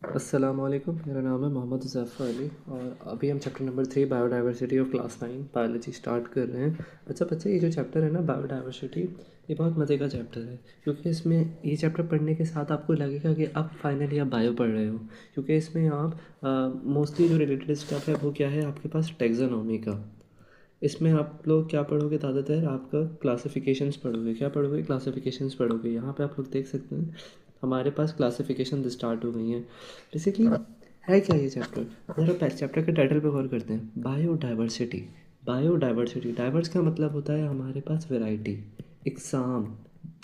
अस्सलामुअलैकुम, मेरा नाम है मोहम्मद ज़फ़र अली और अभी हम chapter number 3 biodiversity of class 9 biology start कर रहे हैं। अच्छा बच्चे, ये जो चैप्टर है ना बायोडाइवर्सिटी, ये बहुत मज़े का चैप्टर है क्योंकि इसमें ये चैप्टर पढ़ने के साथ आपको लगेगा कि अब फाइनली आप बायो पढ़ रहे हो, क्योंकि इसमें आप मोस्टली जो रिलेटेड स्टफ है वो क्या है आपके पास टैक्सोनॉमी का। इसमें आप लोग क्या पढ़ोगे, ज़्यादातर आपका क्लासिफिकेशंस पढ़ोगे। क्या पढ़ोगे? क्लासिफिकेशंस पढ़ोगे। यहाँ पे आप लोग देख सकते हैं हमारे पास क्लासिफिकेशन स्टार्ट हो गई हैं। बेसिकली है क्या ये चैप्टर? ज़रा पहले चैप्टर के टाइटल पे गौर करते हैं, बायोडाइवर्सिटी। बायोडाइवर्सिटी, डाइवर्स का मतलब होता है हमारे पास वैरायटी। इकसाम,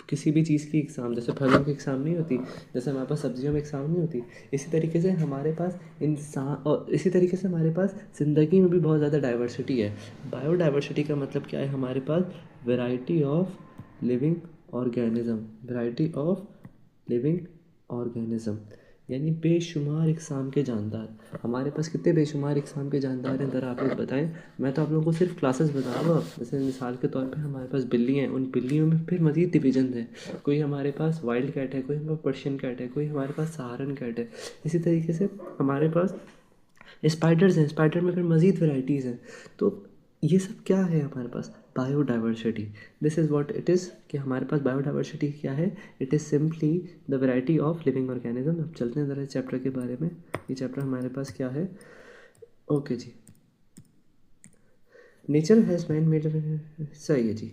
किसी भी चीज़ की इकसाम, जैसे फलों की इकसाम नहीं होती, जैसे हमारे पास सब्जियों में इकसाम नहीं होती, इसी तरीके से हमारे पास इंसान, और इसी तरीके से हमारे पास ज़िंदगी में भी बहुत ज़्यादा डाइवर्सिटी है। बायोडाइवर्सिटी का मतलब क्या है? हमारे पास variety of living organism, variety of living organism, यानी बेशुमार इकसाम के जानदार। हमारे पास कितने बेशुमार इकसाम के जानदार हैं, ज़रा आप लोग बताएं। मैं तो आप लोगों को सिर्फ क्लासेस बता रहा हूँ। जैसे मिसाल के तौर पे हमारे पास बिल्ली हैं, उन बिल्लियों में फिर मज़ीद डिवीजन है। कोई हमारे पास वाइल्ड कैट है, कोई हमारे पास पर्शियन कैट है, कोई हमारे पास सहारन कैट है। इसी तरीके से हमारे पास स्पाइडर्स हैं, स्पाइडर में फिर मज़ीद वैराइटीज़ हैं। तो ये सब क्या है हमारे पास? Biodiversity. This is what it is कि हमारे पास बायोडाइवर्सिटी क्या है? It is simply the variety of living organism. अब चलते हैं ज़रा इस चैप्टर के बारे में। ये चैप्टर हमारे पास क्या है? ओके जी, नेचर हैज़ मैन मेड, सही है जी।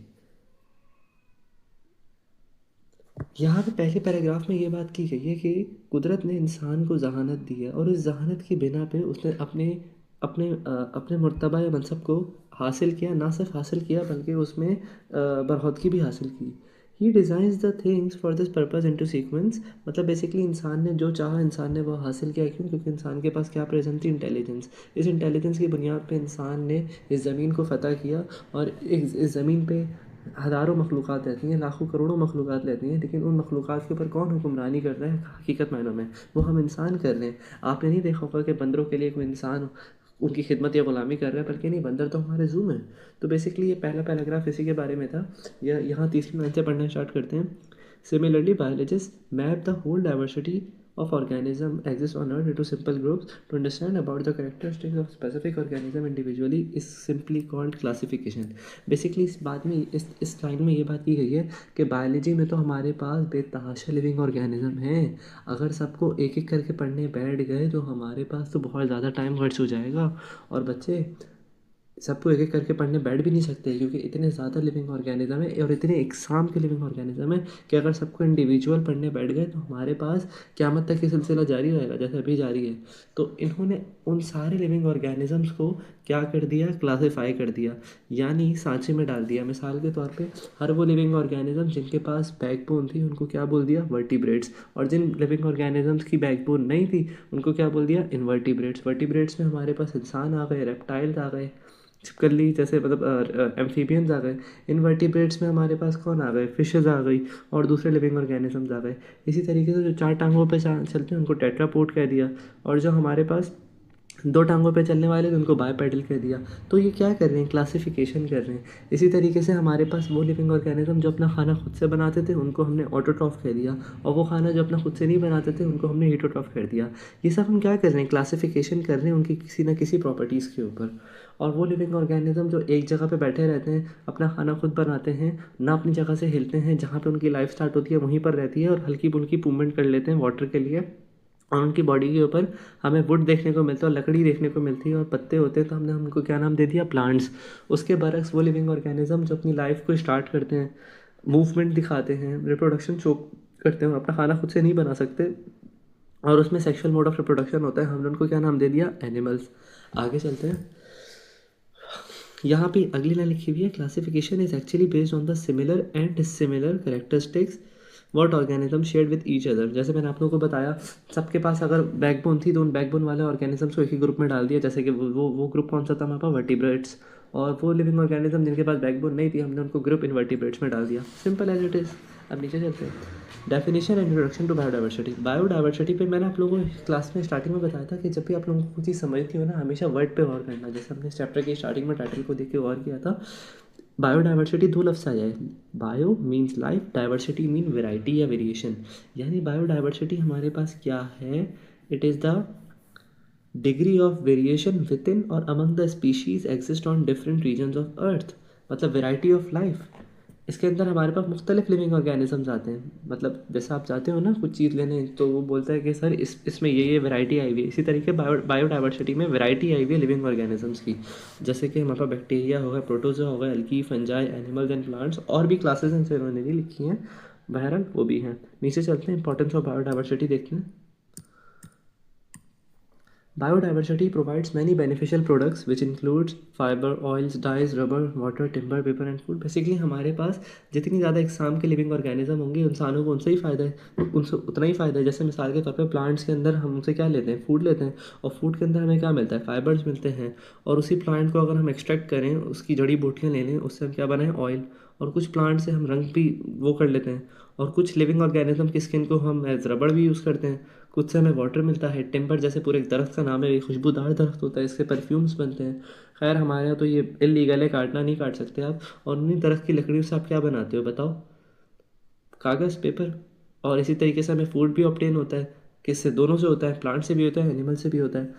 यहाँ पे पहले पैराग्राफ में ये बात की गई है कि कुदरत ने इंसान को जहानत दी है और इस जहानत की बिना पे उसने अपने अपने अपने मर्तबा या मनसब को हासिल किया। ना सिर्फ हासिल किया बल्कि उसमें बढ़ोतरी भी हासिल की। He designs the things for this purpose into sequence. मतलब बेसिकली इंसान ने जो चाहा, इंसान ने वो हासिल किया। क्यों? क्योंकि इंसान के पास क्या प्रेजेंट थी? इंटेलिजेंस। इस इंटेलिजेंस की बुनियाद पे इंसान ने इस ज़मीन को फ़तह किया और इस ज़मीन पे हज़ारों मखलूक़ात रहती हैं, लाखों करोड़ों मखलूक़ात रहती हैं, लेकिन उन मखलूक़ात के ऊपर कौन हुक्मरानी कर रहा है हकीकत मायनों में? वो हम इंसान कर रहे हैं। आपने नहीं देखा होगा कि बंदरों के लिए कोई इंसान उनकी खिदमत या ग़ुलामी कर रहा है, बल्कि नहीं, बंदर तो हमारे ज़ू में। तो बेसिकली ये पहला पैराग्राफ इसी के बारे में था। यहाँ तीसरी लाइन से पढ़ना स्टार्ट करते हैं। Similarly, biologists map the whole diversity of organism exists on Earth into simple groups. To understand about the characteristics of specific organism individually is simply called classification. Basically इस बात में इस लाइन में ये बात की गई है कि बायोलॉजी में तो हमारे पास बेतहाशा लिविंग ऑर्गेनिज्म हैं। अगर सबको एक एक करके पढ़ने बैठ गए तो हमारे पास तो बहुत ज़्यादा टाइम खर्च हो जाएगा। और बच्चे, सबको एक एक करके पढ़ने बैठ भी नहीं सकते क्योंकि इतने ज़्यादा लिविंग ऑर्गेनिज्म है और इतने एग्जाम के लिविंग ऑर्गेनिज्म है कि अगर सबको इंडिविजुअल पढ़ने बैठ गए तो हमारे पास क़यामत तक ये सिलसिला जारी रहेगा, जैसे अभी जारी है। तो इन्होंने उन सारे लिविंग ऑर्गेनिजम्स को क्या कर दिया? क्लासीफाई कर दिया, यानी सांचे में डाल दिया। मिसाल के तौर पे हर वो लिविंग ऑर्गेनिज्म जिनके पास बैकबोन थी उनको क्या बोल दिया? वर्टिब्रेट्स। और जिन लिविंग ऑर्गेनिजम्स की बैकबोन नहीं थी उनको क्या बोल दिया? इनवर्टिब्रेट्स। वर्टिब्रेट्स में हमारे पास इंसान आ गए, रेप्टाइल्स आ गए, छिपकली जैसे, मतलब एम्फीबियंस आ गए। इनवर्टिब्रेट्स में हमारे पास कौन आ गए? फिशेज़ आ गई और दूसरे लिविंग ऑर्गेनिजम्स आ गए। इसी तरीके से जो चार टांगों पे चलते हैं उनको टेट्रापोड कह दिया, और जो हमारे पास दो टांगों पे चलने वाले थे उनको बायपेडल कह दिया। तो ये क्या कर रहे हैं? क्लासिफिकेशन कर रहे हैं। इसी तरीके से हमारे पास वो लिविंग ऑर्गेनिज्म जो अपना खाना खुद से बनाते थे उनको हमने ऑटोट्रॉफ कह दिया, और वो खाना जो अपना खुद से नहीं बनाते थे उनको हमने हीटोट्रॉफ कर दिया। ये सब हम क्या कर रहे हैं? क्लासिफिकेशन कर रहे हैं उनकी किसी न किसी प्रॉपर्टीज़ के ऊपर। और वो लिविंग ऑर्गेनिज्म जो एक जगह पे बैठे रहते हैं, अपना खाना खुद बनाते हैं, ना अपनी जगह से हिलते हैं, जहाँ पे उनकी लाइफ स्टार्ट होती है वहीं पर रहती है, और हल्की फुल्की मूवमेंट कर लेते हैं वाटर के लिए, और उनकी बॉडी के ऊपर हमें वुड देखने को मिलता है और लकड़ी देखने को मिलती है और पत्ते होते हैं, तो हमने उनको क्या नाम दे दिया? प्लांट्स। उसके बरक्स वो लिविंग ऑर्गेनिज्म जो अपनी लाइफ को स्टार्ट करते हैं, मूवमेंट दिखाते हैं, रिप्रोडक्शन शो करते हैं, अपना खाना खुद से नहीं बना सकते, और उसमें सेक्शुअल मोड ऑफ रिप्रोडक्शन होता है, हमने उनको क्या नाम दे दिया? एनिमल्स। आगे चलते हैं। यहाँ पे अगली लाइन लिखी हुई है, classification is actually based on the similar and dissimilar characteristics what organism shared with each other. जैसे मैंने आप लोगों को बताया, सबके पास अगर बैकबोन थी तो उन बैकबोन वाले ऑर्गेनिजम्स को एक ही ग्रुप में डाल दिया। जैसे कि वो ग्रुप कौन सा था हमारे पास? वर्टिब्रेट्स। और वो लिविंग ऑर्गेनिज्म जिनके पास बैकबोन नहीं थी हमने उनको ग्रुप इनवर्टिब्रेट्स में डाल दिया। Simple as it is. अब नीचे चलते हैं। Definition and introduction to biodiversity. Biodiversity पे मैंने आप लोगों को क्लास में स्टार्टिंग में बताया था कि जब भी आप लोगों को कुछ चीज़ समझती हो ना, हमेशा वर्ड पे गौर करना। जैसे हमने इस चैप्टर की स्टार्टिंग में टाइटल को देख के गौर किया था। बायोडाइवर्सिटी दो लफ्ज़ आ जाए, bio means life, diversity mean variety या वेरिएशन। यानी बायोडाइवर्सिटी हमारे पास क्या है? It is the degree of variation within और among the species exist on different regions of earth, मतलब वेराइटी ऑफ लाइफ। इसके अंदर हमारे पास मुख्तलिफ लिविंग ऑर्गेनिजम्स आते हैं। मतलब जैसे आप जाते हो ना कुछ चीज़ लेने, तो वो बोलता है कि सर इसमें ये वैरायटी आई हुई है। इसी तरीके बायोडाइवर्सिटी में वैरायटी आई हुई है लिविंग ऑर्गेनिजम्स की। जैसे कि हमारे पास बैक्टीरिया होगा, प्रोटोजोआ होगा, algae, fungi, animals and plants, और भी क्लासेस इनसे इन्होंने नहीं लिखी हैं, बहरहाल वो भी हैं। नीचे चलते हैं, इंपॉर्टेंस ऑफ बायोडाइवर्सिटी देखते हैं। Biodiversity provides many beneficial products which includes fiber, oils, dyes, rubber, water, timber, paper and food। Basically हमारे पास जितनी ज़्यादा इकसाम के लिविंग ऑर्गेनिज्म होंगे, इंसानों को उनसे ही फ़ायदा है, उनसे उतना ही फ़ायदा है। जैसे मिसाल के तौर पे प्लांट्स के अंदर हम उनसे क्या लेते हैं, फूड लेते हैं, और फूड के अंदर हमें क्या मिलता है, फाइबर्स मिलते हैं। और उसी प्लांट को अगर हम एक्सट्रैक्ट करें, उसकी जड़ी बूटियाँ ले लें, उससे हम क्या बनाएं, ऑयल। और कुछ प्लांट से हम रंग भी वो कर लेते हैं। और कुछ लिविंग ऑर्गेनिज्म की स्किन को हम एज रबड़ भी यूज़ करते हैं। कुछ से हमें वाटर मिलता है, टिम्बर जैसे पूरे एक दरख्त का नाम है, ये खुशबूदार दरख्त होता है, इसके परफ्यूम्स बनते हैं। खैर हमारे यहाँ तो ये इलीगल है, काटना नहीं काट सकते आप। और उन्हीं दरख्त की लकड़ियों से आप क्या बनाते हो बताओ, कागज़, पेपर। और इसी तरीके से हमें फूड भी ऑब्टेन होता है, किससे, दोनों से होता है, प्लांट से भी होता है, एनिमल से भी होता है।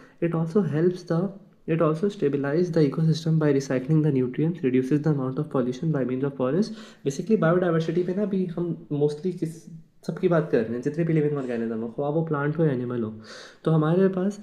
It also stabilize the ecosystem by recycling the nutrients, reduces the amount of pollution by means of forest. Basically biodiversity पे ना भी हम मोस्टली किस सबकी बात कर रहे हैं, जितने भी लिविंग ऑर्गेनिज्म हो, ख्वाह वो प्लांट हो या एनिमल हो। तो हमारे पास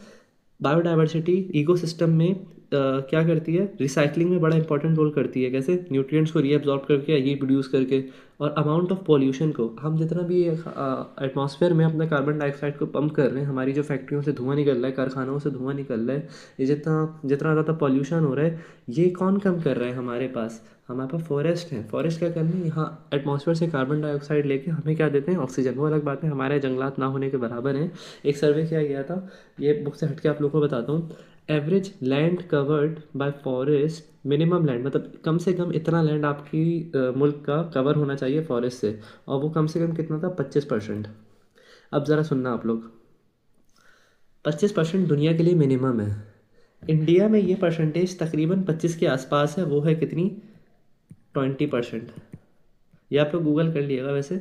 बायोडाइवर्सिटी इकोसिस्टम में क्या करती है, रिसाइकलिंग में बड़ा इंपॉर्टेंट रोल करती है। कैसे, न्यूट्रिएंट्स को रीअब्जॉर्ब करके, ये प्रोड्यूस करके। और अमाउंट ऑफ पॉल्यूशन को, हम जितना भी एटमॉस्फेयर में अपना कार्बन डाइऑक्साइड को पंप कर रहे हैं, हमारी जो फैक्ट्रियों से धुआं निकल रहा है, कारखानों से धुआं निकल रहा है, ये जितना जितना ज़्यादा पॉल्यूशन हो रहा है, ये कौन कम कर रहा है हमारे पास, हमारे पास फॉरेस्ट है। फॉरेस्ट क्या करने हैं, यहाँ एटमॉस्फेयर से कार्बन डाइऑक्साइड लेके हमें क्या देते हैं, ऑक्सीजन। वो अलग बात है, हमारे जंगलात ना होने के बराबर हैं। एक सर्वे किया गया था, ये बुक से हट के आप लोगों को बताता हूँ। Average land covered by forest, minimum land, मतलब कम से कम इतना लैंड आपकी मुल्क का कवर होना चाहिए फॉरेस्ट से। और वो कम से कम कितना था, 25%। अब ज़रा सुनना आप लोग, 25% दुनिया के लिए मिनिमम है। इंडिया में ये परसेंटेज तकरीबन 25 के आसपास है। वो है कितनी, 20%। ये आप लोग गूगल कर लिएगा। वैसे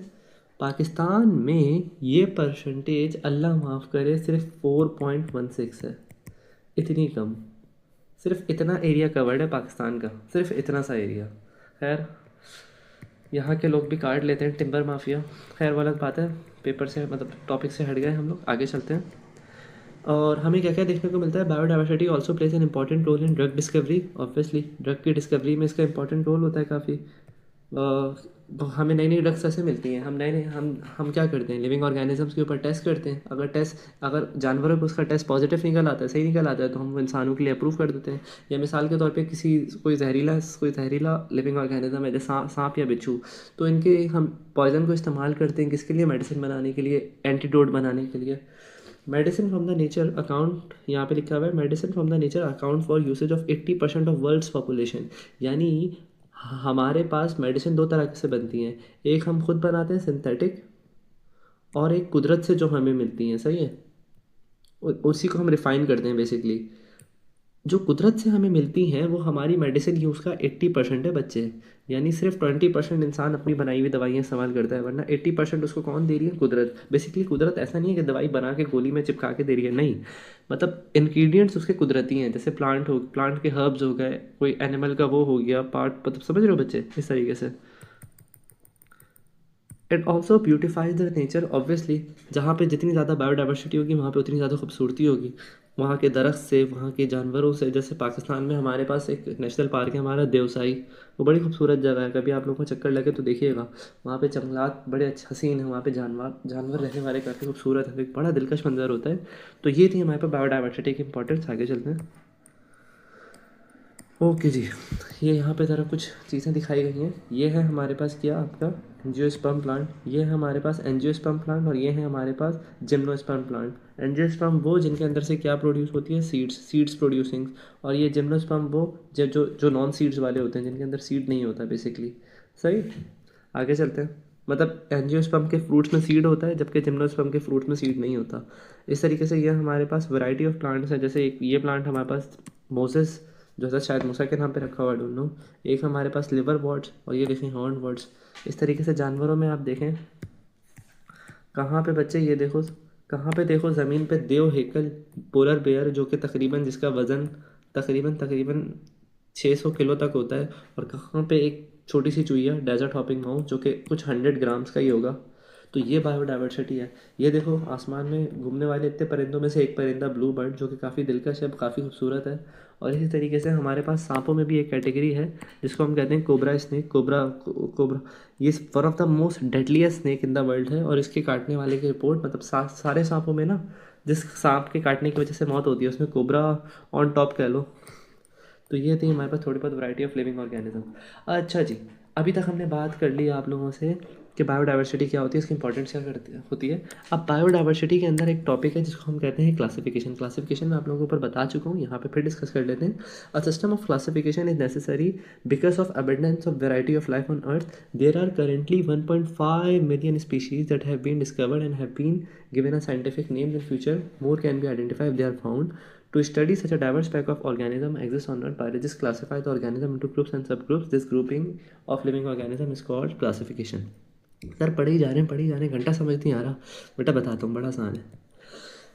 पाकिस्तान में ये परसेंटेज, अल्लाह माफ़ करे, सिर्फ 4.16 है। इतनी कम, सिर्फ इतना एरिया कवर्ड है पाकिस्तान का, सिर्फ इतना सा एरिया। खैर यहाँ के लोग भी काट लेते हैं, टिम्बर माफिया। खैर वो अलग बात है, पेपर से मतलब टॉपिक से हट गए हम लोग, आगे चलते हैं। और हमें क्या क्या देखने को मिलता है, biodiversity also plays an important role in drug discovery. Obviously drug की डिस्कवरी में इसका इंपॉर्टेंट रोल होता है काफ़ी। हमें नई नई ड्रग्स ऐसे मिलती हैं, हम नए नए हम क्या करते हैं, लिविंग ऑर्गेनिजम्स के ऊपर टेस्ट करते हैं। अगर जानवरों को उसका टेस्ट पॉजिटिव निकल आता है, सही निकल आता है, तो हम इंसानों के लिए अप्रूव कर देते हैं। या मिसाल के तौर पे कोई जहरीला लिविंग ऑर्गेनिज्म है, जैसे सांप या बिच्छू, तो इनके हम पॉइजन को इस्तेमाल करते हैं किसके लिए, मेडिसिन बनाने के लिए, एंटीडोट बनाने के लिए। Medicine from the nature account, यहाँ पे लिखा हुआ है, medicine from the nature account for usage of 80% of world's population. यानी हमारे पास मेडिसिन दो तरह से बनती हैं, एक हम खुद बनाते हैं सिंथेटिक, और एक कुदरत से जो हमें मिलती हैं, सही है। उसी को हम रिफ़ाइन करते हैं बेसिकली। जो कुदरत से हमें मिलती हैं वो हमारी मेडिसिन यूज़ का 80% है बच्चे। यानी सिर्फ 20% इंसान अपनी बनाई हुई दवाइयाँ इस्तेमाल करता है, वरना 80% उसको कौन दे रही है, कुदरत। बेसिकली कुदरत ऐसा नहीं है कि दवाई बना के गोली में चिपका के दे रही है, नहीं। मतलब इंग्रेडिएंट्स उसके कुदरती हैं। जैसे प्लांट के हर्ब्स हो गए, कोई एनिमल का वो हो गया पार्ट, मतलब समझ रहे हो बच्चे, इस तरीके से। It also beautifies the nature. Obviously जहाँ पे जितनी ज़्यादा बायोडाइवर्सिटी होगी, वहाँ पे उतनी ज़्यादा खूबसूरती होगी, वहाँ के दरख्त से, वहाँ के जानवरों से। जैसे पाकिस्तान में हमारे पास एक नेशनल पार्क है हमारा, देवसाई। वो बड़ी खूबसूरत जगह है, कभी आप लोगों को चक्कर लगे तो देखिएगा। वहाँ पे जंगलात बड़े अच्छे हसीन हैं, वहाँ पे जानवर जानवर रहने वाले काफ़ी खूबसूरत है, एक बड़ा दिलकश मंजर होता है। तो ये थी हमारे पास बायोडाइवर्सिटी की इंपॉर्टेंस। आगे चलते हैं। ओके जी, ये यहाँ पे ज़रा कुछ चीज़ें दिखाई गई हैं। ये है हमारे पास क्या, आपका एंजियोस्पर्म प्लांट। ये है हमारे पास एंजियोस्पर्म प्लांट, और ये है हमारे पास जिम्नोस्पर्म प्लांट। एंजियोस्पर्म वो जिनके अंदर से क्या प्रोड्यूस होती है, सीड्स प्रोड्यूसिंग। और ये जिम्नोस्पर्म वो जो जो जो नॉन सीड्स वाले होते हैं, जिनके अंदर सीड नहीं होता बेसिकली, सही। आगे चलते हैं। मतलब एंजियोस्पर्म के फ्रूट्स में सीड होता है, जबकि जिम्नोस्पर्म के फ्रूट्स में सीड नहीं होता। इस तरीके से ये हमारे पास वैरायटी ऑफ प्लांट्स है। जैसे एक ये प्लांट हमारे पास मोसेस, जो है शायद मूसा के नाम पे रखा हुआ है, डोंट नो। एक हमारे पास लिवर वर्ड्स, और ये देखें हॉर्न वर्ड्स। इस तरीके से जानवरों में आप देखें, कहाँ पे बच्चे, ये देखो कहाँ पे देखो ज़मीन पे देव हेकल पोलर बेयर जो कि तकरीबन जिसका वज़न तकरीबन तकरीबन 600 किलो तक होता है, और कहाँ पे एक छोटी सी चुईया डेजर्ट हॉपिंग माउस जो कि कुछ 100 ग्राम्स का ही होगा। तो ये बायोडाइवर्सिटी है। ये देखो आसमान में घूमने वाले इतने परिंदों में से एक परिंदा ब्लू बर्ड जो कि काफ़ी दिलकश है, काफ़ी खूबसूरत है। और इसी तरीके से हमारे पास सांपों में भी एक कैटेगरी है जिसको हम कहते हैं कोबरा स्नेक। कोबरा ये one of the most deadliest snake in the world है, और इसके काटने वाले की रिपोर्ट मतलब सारे सांपों में ना, जिस सांप के काटने की वजह से मौत होती है उसमें कोबरा ऑन टॉप कह लो। तो ये थी हमारे पास थोड़ी बहुत वैरायटी ऑफ लिविंग ऑर्गेनिज्म। अच्छा जी, अभी तक हमने बात कर ली आप लोगों से कि बायोडाइवर्सिटी क्या होती है, इसकी इंपॉर्टेंस क्या करती होती है। अब बायोडाइवर्सिटी के अंदर एक टॉपिक है जिसको हम कहते हैं क्लासिफिकेशन। क्लासिफिकेशन मैं आप लोगों को ऊपर बता चुका हूँ, यहाँ पे फिर डिस्कस कर लेते हैं। A system of classification is necessary because of abundance of variety of life on earth. There are currently 1.5 million species that have been discovered and have been given a scientific name. In future more can be identified if they are found. To study such a diverse pack of organism exists on earth, biologists classify the organism into groups and subgroups. This grouping of living organism is called classification. Sir पढ़े ही जा रहे हैं, घंटा समझ नहीं आ रहा। बेटा बताता हूँ, बड़ा आसान है।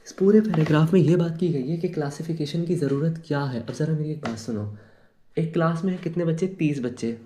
इस पूरे पैराग्राफ में ये बात की गई है कि क्लासिफिकेशन की ज़रूरत क्या है। अब ज़रा मेरी एक बात सुनो। एक क्लास में है कितने बच्चे? 30 बच्चे।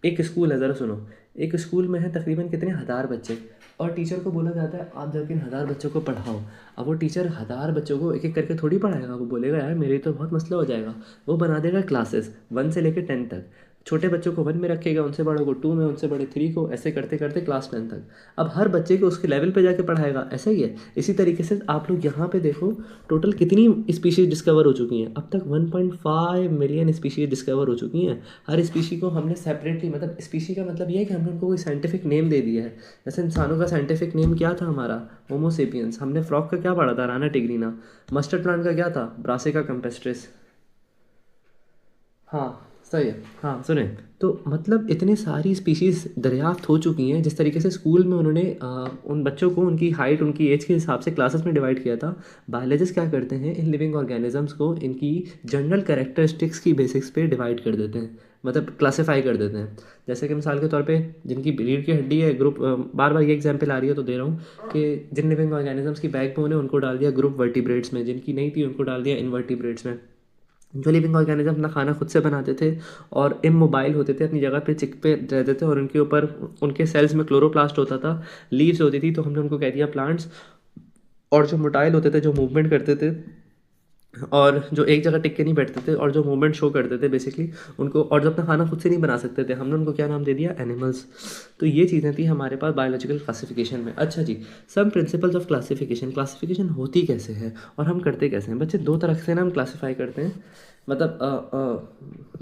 एक स्कूल है, ज़रा सुनो, एक स्कूल में है तकरीबन कितने 1000 बच्चे, और टीचर को बोला जाता है आप जाके इन 1000 बच्चों को पढ़ाओ। अब वो टीचर 1000 बच्चों को एक एक करके थोड़ी पढ़ाएगा, वो बोलेगा यार मेरे तो बहुत मसला हो जाएगा। वो बना देगा क्लासेस 1 से लेकर 10 तक। छोटे बच्चों को 1 में रखेगा, उनसे बड़ों को 2 में, उनसे बड़े 3 को, ऐसे करते करते क्लास 10 तक। अब हर बच्चे को उसके लेवल पे जाके पढ़ाएगा, ऐसा ही है। इसी तरीके से आप लोग यहाँ पे देखो टोटल कितनी स्पीशीज़ डिस्कवर हो चुकी हैं। अब तक 1.5 मिलियन स्पीशीज़ डिस्कवर हो चुकी हैं। हर स्पीशी को हमने सेपरेटली, मतलब स्पीशी का मतलब ये है कि हमने उनको कोई साइंटिफिक नेम दे दिया है। जैसे इंसानों का साइंटिफिक नेम क्या था हमारा? होमो सेपियंस। हमने फ्रॉग का क्या पढ़ा था? राना टिग्रीना। मस्टर्ड प्लांट का क्या था? Brassica campestris. हाँ सही है। हाँ सुने, तो मतलब इतने सारी स्पीशीज़ दरियाफ्त हो चुकी हैं। जिस तरीके से स्कूल में उन्होंने उन बच्चों को उनकी हाइट, उनकी एज के हिसाब से क्लासेस में डिवाइड किया था। बायोलॉजिस्ट क्या करते हैं, इन लिविंग ऑर्गेनिजम्स को इनकी जनरल कैरेक्टरिस्टिक्स की बेसिक्स पे डिवाइड कर देते हैं, मतलब क्लासीफाई कर देते हैं। जैसे कि मिसाल के तौर पे जिनकी रीढ़ की हड्डी है ग्रुप, बार बार ये एग्जांपल आ रही है तो दे रहा हूँ कि जिन लिविंग ऑर्गेनिजम्स की बैकबोन है उनको डाल दिया ग्रुप वर्टिब्रेट्स में, जिनकी नहीं थी उनको डाल दिया इनवर्टिब्रेट्स में। जो लिविंग ऑर्गेनिज्म अपना खाना खुद से बनाते थे और इमोबाइल होते थे, अपनी जगह पे चिक पे रहते थे, और उनके ऊपर उनके सेल्स में क्लोरोप्लास्ट होता था, लीव्स होती थी, तो हमने उनको कह दिया प्लांट्स। और जो मोटाइल होते थे, जो मूवमेंट करते थे और जो एक जगह टिक के नहीं बैठते थे और जो मूवमेंट शो करते थे बेसिकली उनको, और जो अपना खाना खुद से नहीं बना सकते थे, हमने उनको क्या नाम दे दिया? एनिमल्स। तो ये चीज़ें थी हमारे पास बायोलॉजिकल क्लासिफिकेशन में। अच्छा जी, some principles of classification. Classification होती कैसे है और हम करते कैसे हैं? बच्चे दो तरह से ना हम क्लासीफाई करते हैं, मतलब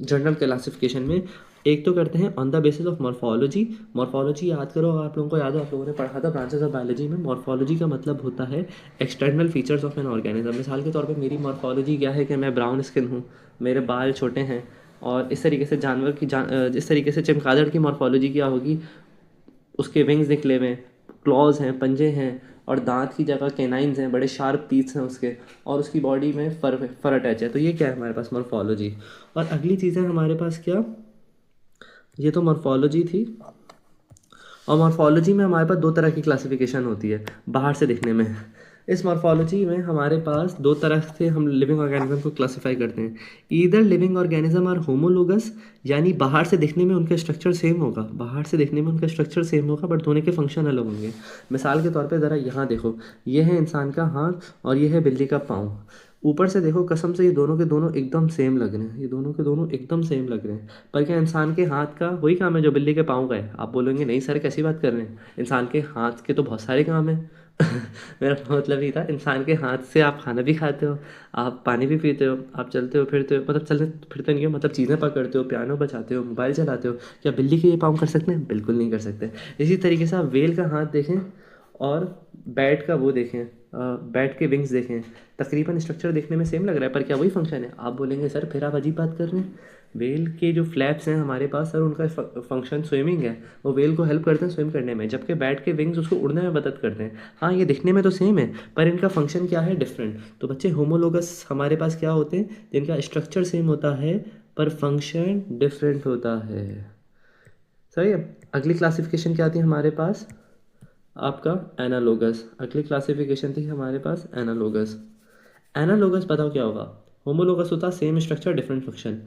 जनरल क्लासिफिकेशन में। एक तो करते हैं on the basis of morphology. Morphology याद करो, आप लोगों को याद हो, आप लोगों ने पढ़ा था ब्रांचेस ऑफ बायोलॉजी में। मॉर्फोलॉजी का मतलब होता है external features of an organism. मिसाल के तौर पे मेरी मॉर्फोलॉजी क्या है कि मैं ब्राउन स्किन हूँ, मेरे बाल छोटे हैं, और इस तरीके से जानवर की जिस तरीके से चमगादड़ की मॉर्फोलॉजी क्या होगी, उसके विंग्स निकले हुए, क्लॉज हैं, पंजे हैं, और दांत की जगह कैनाइन्स हैं, बड़े शार्प टीथ्स हैं उसके, और उसकी बॉडी में फर अटैच है। तो ये क्या है हमारे पास? मॉर्फोलॉजी। और अगली चीज़ है हमारे पास क्या? ये तो मॉर्फोलॉजी थी। और मॉर्फोलॉजी में हमारे पास दो तरह की क्लासिफिकेशन होती है बाहर से दिखने में। इस मॉर्फोलॉजी में हमारे पास दो तरह से हम लिविंग ऑर्गेनिज्म को क्लासिफाई करते हैं। Either living organism are homologous, यानी बाहर से दिखने में उनका स्ट्रक्चर सेम होगा, बाहर से दिखने में उनका स्ट्रक्चर सेम होगा बट दोनों के फंक्शन अलग होंगे। मिसाल के तौर पे ज़रा यहाँ देखो, ये है इंसान का हाथ और ये है बिल्ली का पाँव। ऊपर से देखो कसम से ये दोनों के दोनों एकदम सेम लग रहे हैं, ये दोनों के दोनों एकदम सेम लग रहे हैं। पर क्या इंसान के हाथ का वही काम है जो बिल्ली के पाँव का है? आप बोलेंगे नहीं सर कैसी बात कर रहे हैं, इंसान के हाथ के तो बहुत सारे काम हैं। मेरा मतलब ये था, इंसान के हाथ से आप खाना भी खाते हो, आप पानी भी पीते हो, आप चलते हो फिरते हो, मतलब चलते फिरते नहीं हो, मतलब चीज़ें पकड़ते हो, पियानो बजाते हो, मोबाइल चलाते हो। क्या बिल्ली के ये पाँव कर सकते हैं? बिल्कुल नहीं कर सकते। इसी तरीके से आप वेल का हाथ देखें और बैट का वो देखें, बैट के विंग्स देखें, तकरीबन स्ट्रक्चर देखने में सेम लग रहा है पर क्या वही फंक्शन है? आप बोलेंगे सर फिर आप अजीब बात कर रहे हैं। वेल के जो फ्लैप्स हैं हमारे पास सर, उनका फंक्शन स्विमिंग है, वो वेल को हेल्प करते हैं स्विम करने में, जबकि बैट के विंग्स उसको उड़ने में मदद करते हैं। हाँ ये दिखने में तो सेम है पर इनका फंक्शन क्या है? डिफरेंट। तो बच्चे होमोलोगस हमारे पास क्या होते हैं? जिनका स्ट्रक्चर सेम होता है पर फंक्शन डिफरेंट होता है। सही है। अगली क्लासिफिकेशन क्या आती है हमारे पास? आपका एनालोगस। अगली क्लासिफिकेशन थी हमारे पास एनालोगस। एनालोगस बताओ क्या होगा। होमोलोगस होता same structure different function.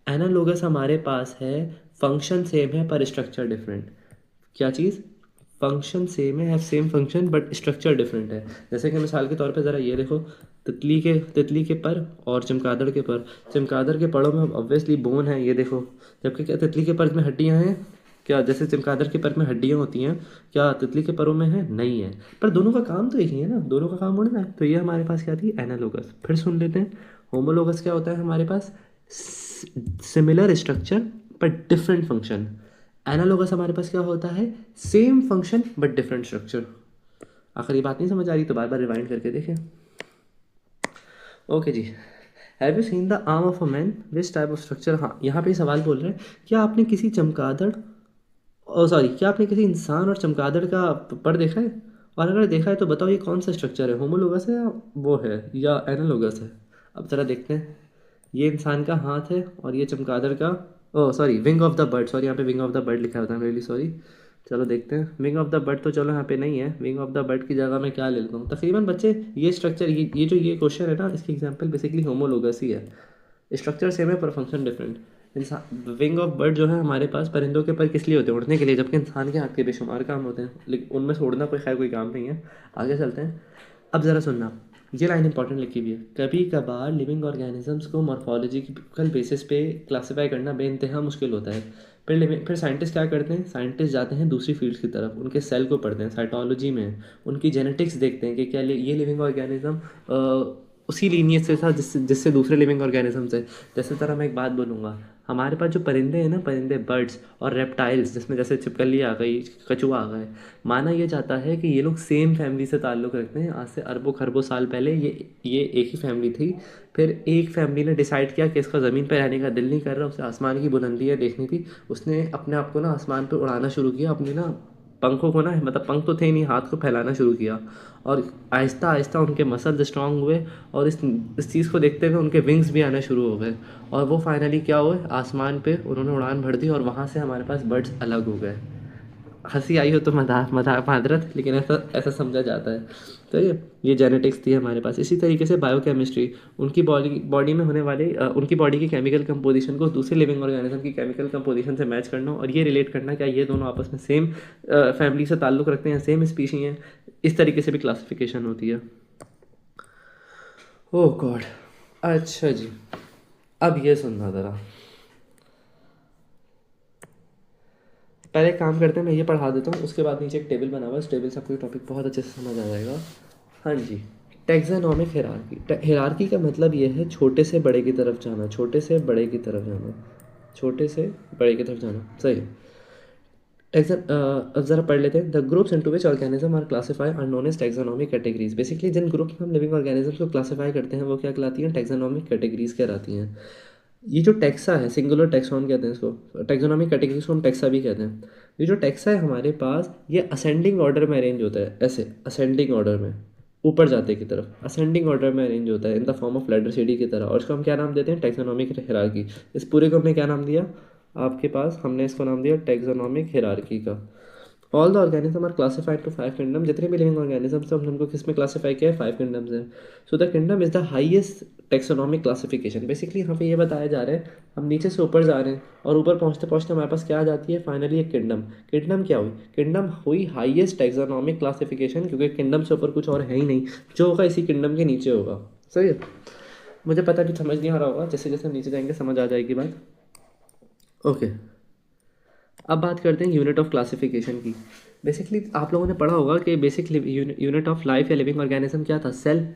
Analogous हमारे पास है फंक्शन सेम है पर स्ट्रक्चर डिफरेंट। क्या चीज़? फंक्शन सेम है, same function but structure different है। जैसे कि मिसाल के तौर पे ज़रा ये देखो, तितली के पर और चमगादड़ के पर। चमगादड़ के परों में ऑब्वियसली बोन है, ये देखो। जबकि क्या तितली के पर में हड्डियाँ हैं? क्या जैसे चमगादड़ के पर में हड्डियाँ होती हैं, क्या तितली के परों में है? नहीं है। पर दोनों का काम तो एक ही है ना, दोनों का काम उड़ना है। तो ये हमारे पास क्या थी? एनालोगस। फिर सुन लेते हैं। होमोलोगस क्या होता है हमारे पास? Similar structure but different function. Analogous हमारे पास क्या होता है? Same function but different structure. आखिर ये बात नहीं समझ आ रही तो बार बार रिवाइंड करके देखें। ओके जी। Have you seen the arm of a man? Which type of structure? हाँ, यहाँ पे सवाल बोल रहे हैं, क्या आपने किसी चमगादड़, ओ सॉरी, क्या आपने किसी इंसान और चमगादड़ का पर देखा है? और अगर देखा है तो बताओ ये कौन सा स्ट्रक्चर है, होमोलोगस है या वो है या एनालोगस है? अब ज़रा देखते हैं। ये इंसान का हाथ है और ये चमगादड़ का, oh sorry, wing of the bird. Sorry, यहाँ पे विंग ऑफ द बर्ड लिखा होता है, रियली सॉरी। चलो देखते हैं। विंग ऑफ द बर्ड तो चलो यहाँ पे नहीं है। विंग ऑफ द बर्ड की जगह मैं क्या ले लेता हूँ तकरीबन बच्चे, ये स्ट्रक्चर, ये जो ये क्वेश्चन है ना, इसकी एग्जांपल बेसिकली होमोलोगस ही है। स्ट्रक्चर सेम है पर फंक्शन डिफरेंट। इंसान विंग ऑफ बर्ड जो है हमारे पास, परिंदों के पर किस लिए होते हैं? उड़ने के लिए। जबकि इंसान के हाथ के बेशुमार काम होते हैं, लेकिन उनमें से उड़ना कोई खैर कोई काम नहीं है। आगे चलते हैं। अब ज़रा सुनना, ये लाइन इंपॉर्टेंट लिखी हुई है। कभी कभार लिविंग ऑर्गेनिजम्स को मॉर्फोलॉजिकल बेसिस पे क्लासीफाई करना बेइंतहा मुश्किल होता है। फिर साइंटिस्ट क्या करते हैं? साइंटिस्ट जाते हैं दूसरी फील्ड की तरफ, उनके सेल को पढ़ते हैं, साइटोलॉजी में उनकी जेनेटिक्स देखते हैं कि क्या ये लिविंग ऑर्गेनिज्म उसी लीनियज से था जिससे जिससे दूसरे लिविंग ऑर्गेनिजम्स है। जैसे तरह मैं एक बात बोलूँगा, हमारे पास जो परिंदे हैं ना, परिंदे बर्ड्स और रेप्टाइल्स, जिसमें जैसे छिपकली आ गई, कछुआ आ गए, माना ये जाता है कि ये लोग सेम फैमिली से ताल्लुक़ रखते हैं। आज से अरबों खरबों साल पहले ये एक ही फैमिली थी। फिर एक फैमिली ने डिसाइड किया कि इसका ज़मीन पर रहने का दिल नहीं कर रहा, उसे आसमान की बुलंदियाँ देखनी थी। उसने अपने आप को ना आसमान पर उड़ाना शुरू किया, अपनी ना पंखों को ना, मतलब पंख तो थे नहीं, हाथ को फैलाना शुरू किया। और आहिस्ता आहिस्ता उनके मसल्स स्ट्रांग हुए और इस चीज़ को देखते हुए उनके विंग्स भी आना शुरू हो गए। और वो फाइनली क्या हुए, आसमान पे उन्होंने उड़ान भर दी और वहाँ से हमारे पास बर्ड्स अलग हो गए। हंसी आई हो तो मजाक मजाक मादरत, लेकिन ऐसा ऐसा समझा जाता है। तो ये जेनेटिक्स थी हमारे पास। इसी तरीके से बायोकेमिस्ट्री, उनकी बॉडी में होने वाले उनकी बॉडी की केमिकल कंपोजिशन को दूसरे लिविंग ऑर्गेनिज्म की केमिकल कंपोजिशन से मैच करना और ये रिलेट करना क्या ये दोनों आपस में सेम फैमिली से ताल्लुक़ रखते हैं, सेम स्पीशी हैं। इस तरीके से भी क्लासिफिकेशन होती है। ओह गॉड। अच्छा जी, अब ये सुनना ज़रा। पहले एक काम करते हैं, मैं ये पढ़ा देता हूँ, उसके बाद नीचे एक टेबल बना हुआ है, इस टेबल से आपको ये टॉपिक बहुत अच्छे से समझ आ जाएगा। हाँ जी। Taxonomic hierarchy. हिरार्की का मतलब ये है छोटे से बड़े की तरफ जाना, छोटे से बड़े की तरफ जाना, छोटे से बड़े की तरफ जाना, सही है। अब ज़रा पढ़ लेते हैं। The groups into which organism are classify are known as taxonomic categories. Basically जिन ग्रुप्स में हम लिविंग ऑर्गेनिज्म को क्लासिफाई करते हैं वो क्या कहलाती हैं? टैक्सोनॉमिक कैटेगरीज कहलाती हैं। ये जो टैक्सा है, सिंगुलर टैक्सॉन कहते हैं इसको, टैक्सोनॉमिक कैटेगरीज को हम टैक्सा भी कहते हैं। ये जो टैक्सा है हमारे पास, ये असेंडिंग ऑर्डर में अरेंज होता है, ऐसे असेंडिंग ऑर्डर में, ऊपर जाते की तरफ असेंडिंग ऑर्डर में अरेंज होता है in the form of ladder सीडी की तरह। और इसको हम क्या नाम देते हैं? Taxonomic hierarchy. इस पूरे को हमने क्या नाम दिया? आपके पास हमने इसको नाम दिया टैक्सोनॉमिक हिरार्की का। All the organism are classified to 5 kingdom. जितने भी लिविंग ऑर्गेनिजम्स हैं उनको किस में क्लासिफाई किया है? 5 किंगडम्स हैं। So the kingdom is the highest taxonomic classification. Basically यहाँ पे ये बताया जा रहा है, हम नीचे से ऊपर जा रहे हैं और ऊपर पहुँचते पहुँचते हमारे पास क्या आ जाती है फाइनली? एक किंगडम। किंगडम क्या हुई? किंगडम हुई हाईएस्ट टेक्सोनॉमिक क्लासिफिकेशन, क्योंकि किंगडम से ऊपर कुछ और है ही नहीं, जो होगा इसी किंगडम के नीचे होगा। सही है। मुझे पता भी समझ नहीं आ रहा होगा, जैसे जैसे हम नीचे जाएंगे समझ आ जाएगी बात। ओके, अब बात करते हैं यूनिट ऑफ क्लासिफिकेशन की। बेसिकली आप लोगों ने पढ़ा होगा कि बेसिक यूनिट ऑफ लाइफ या लिविंग ऑर्गेनिज्म क्या था? सेल।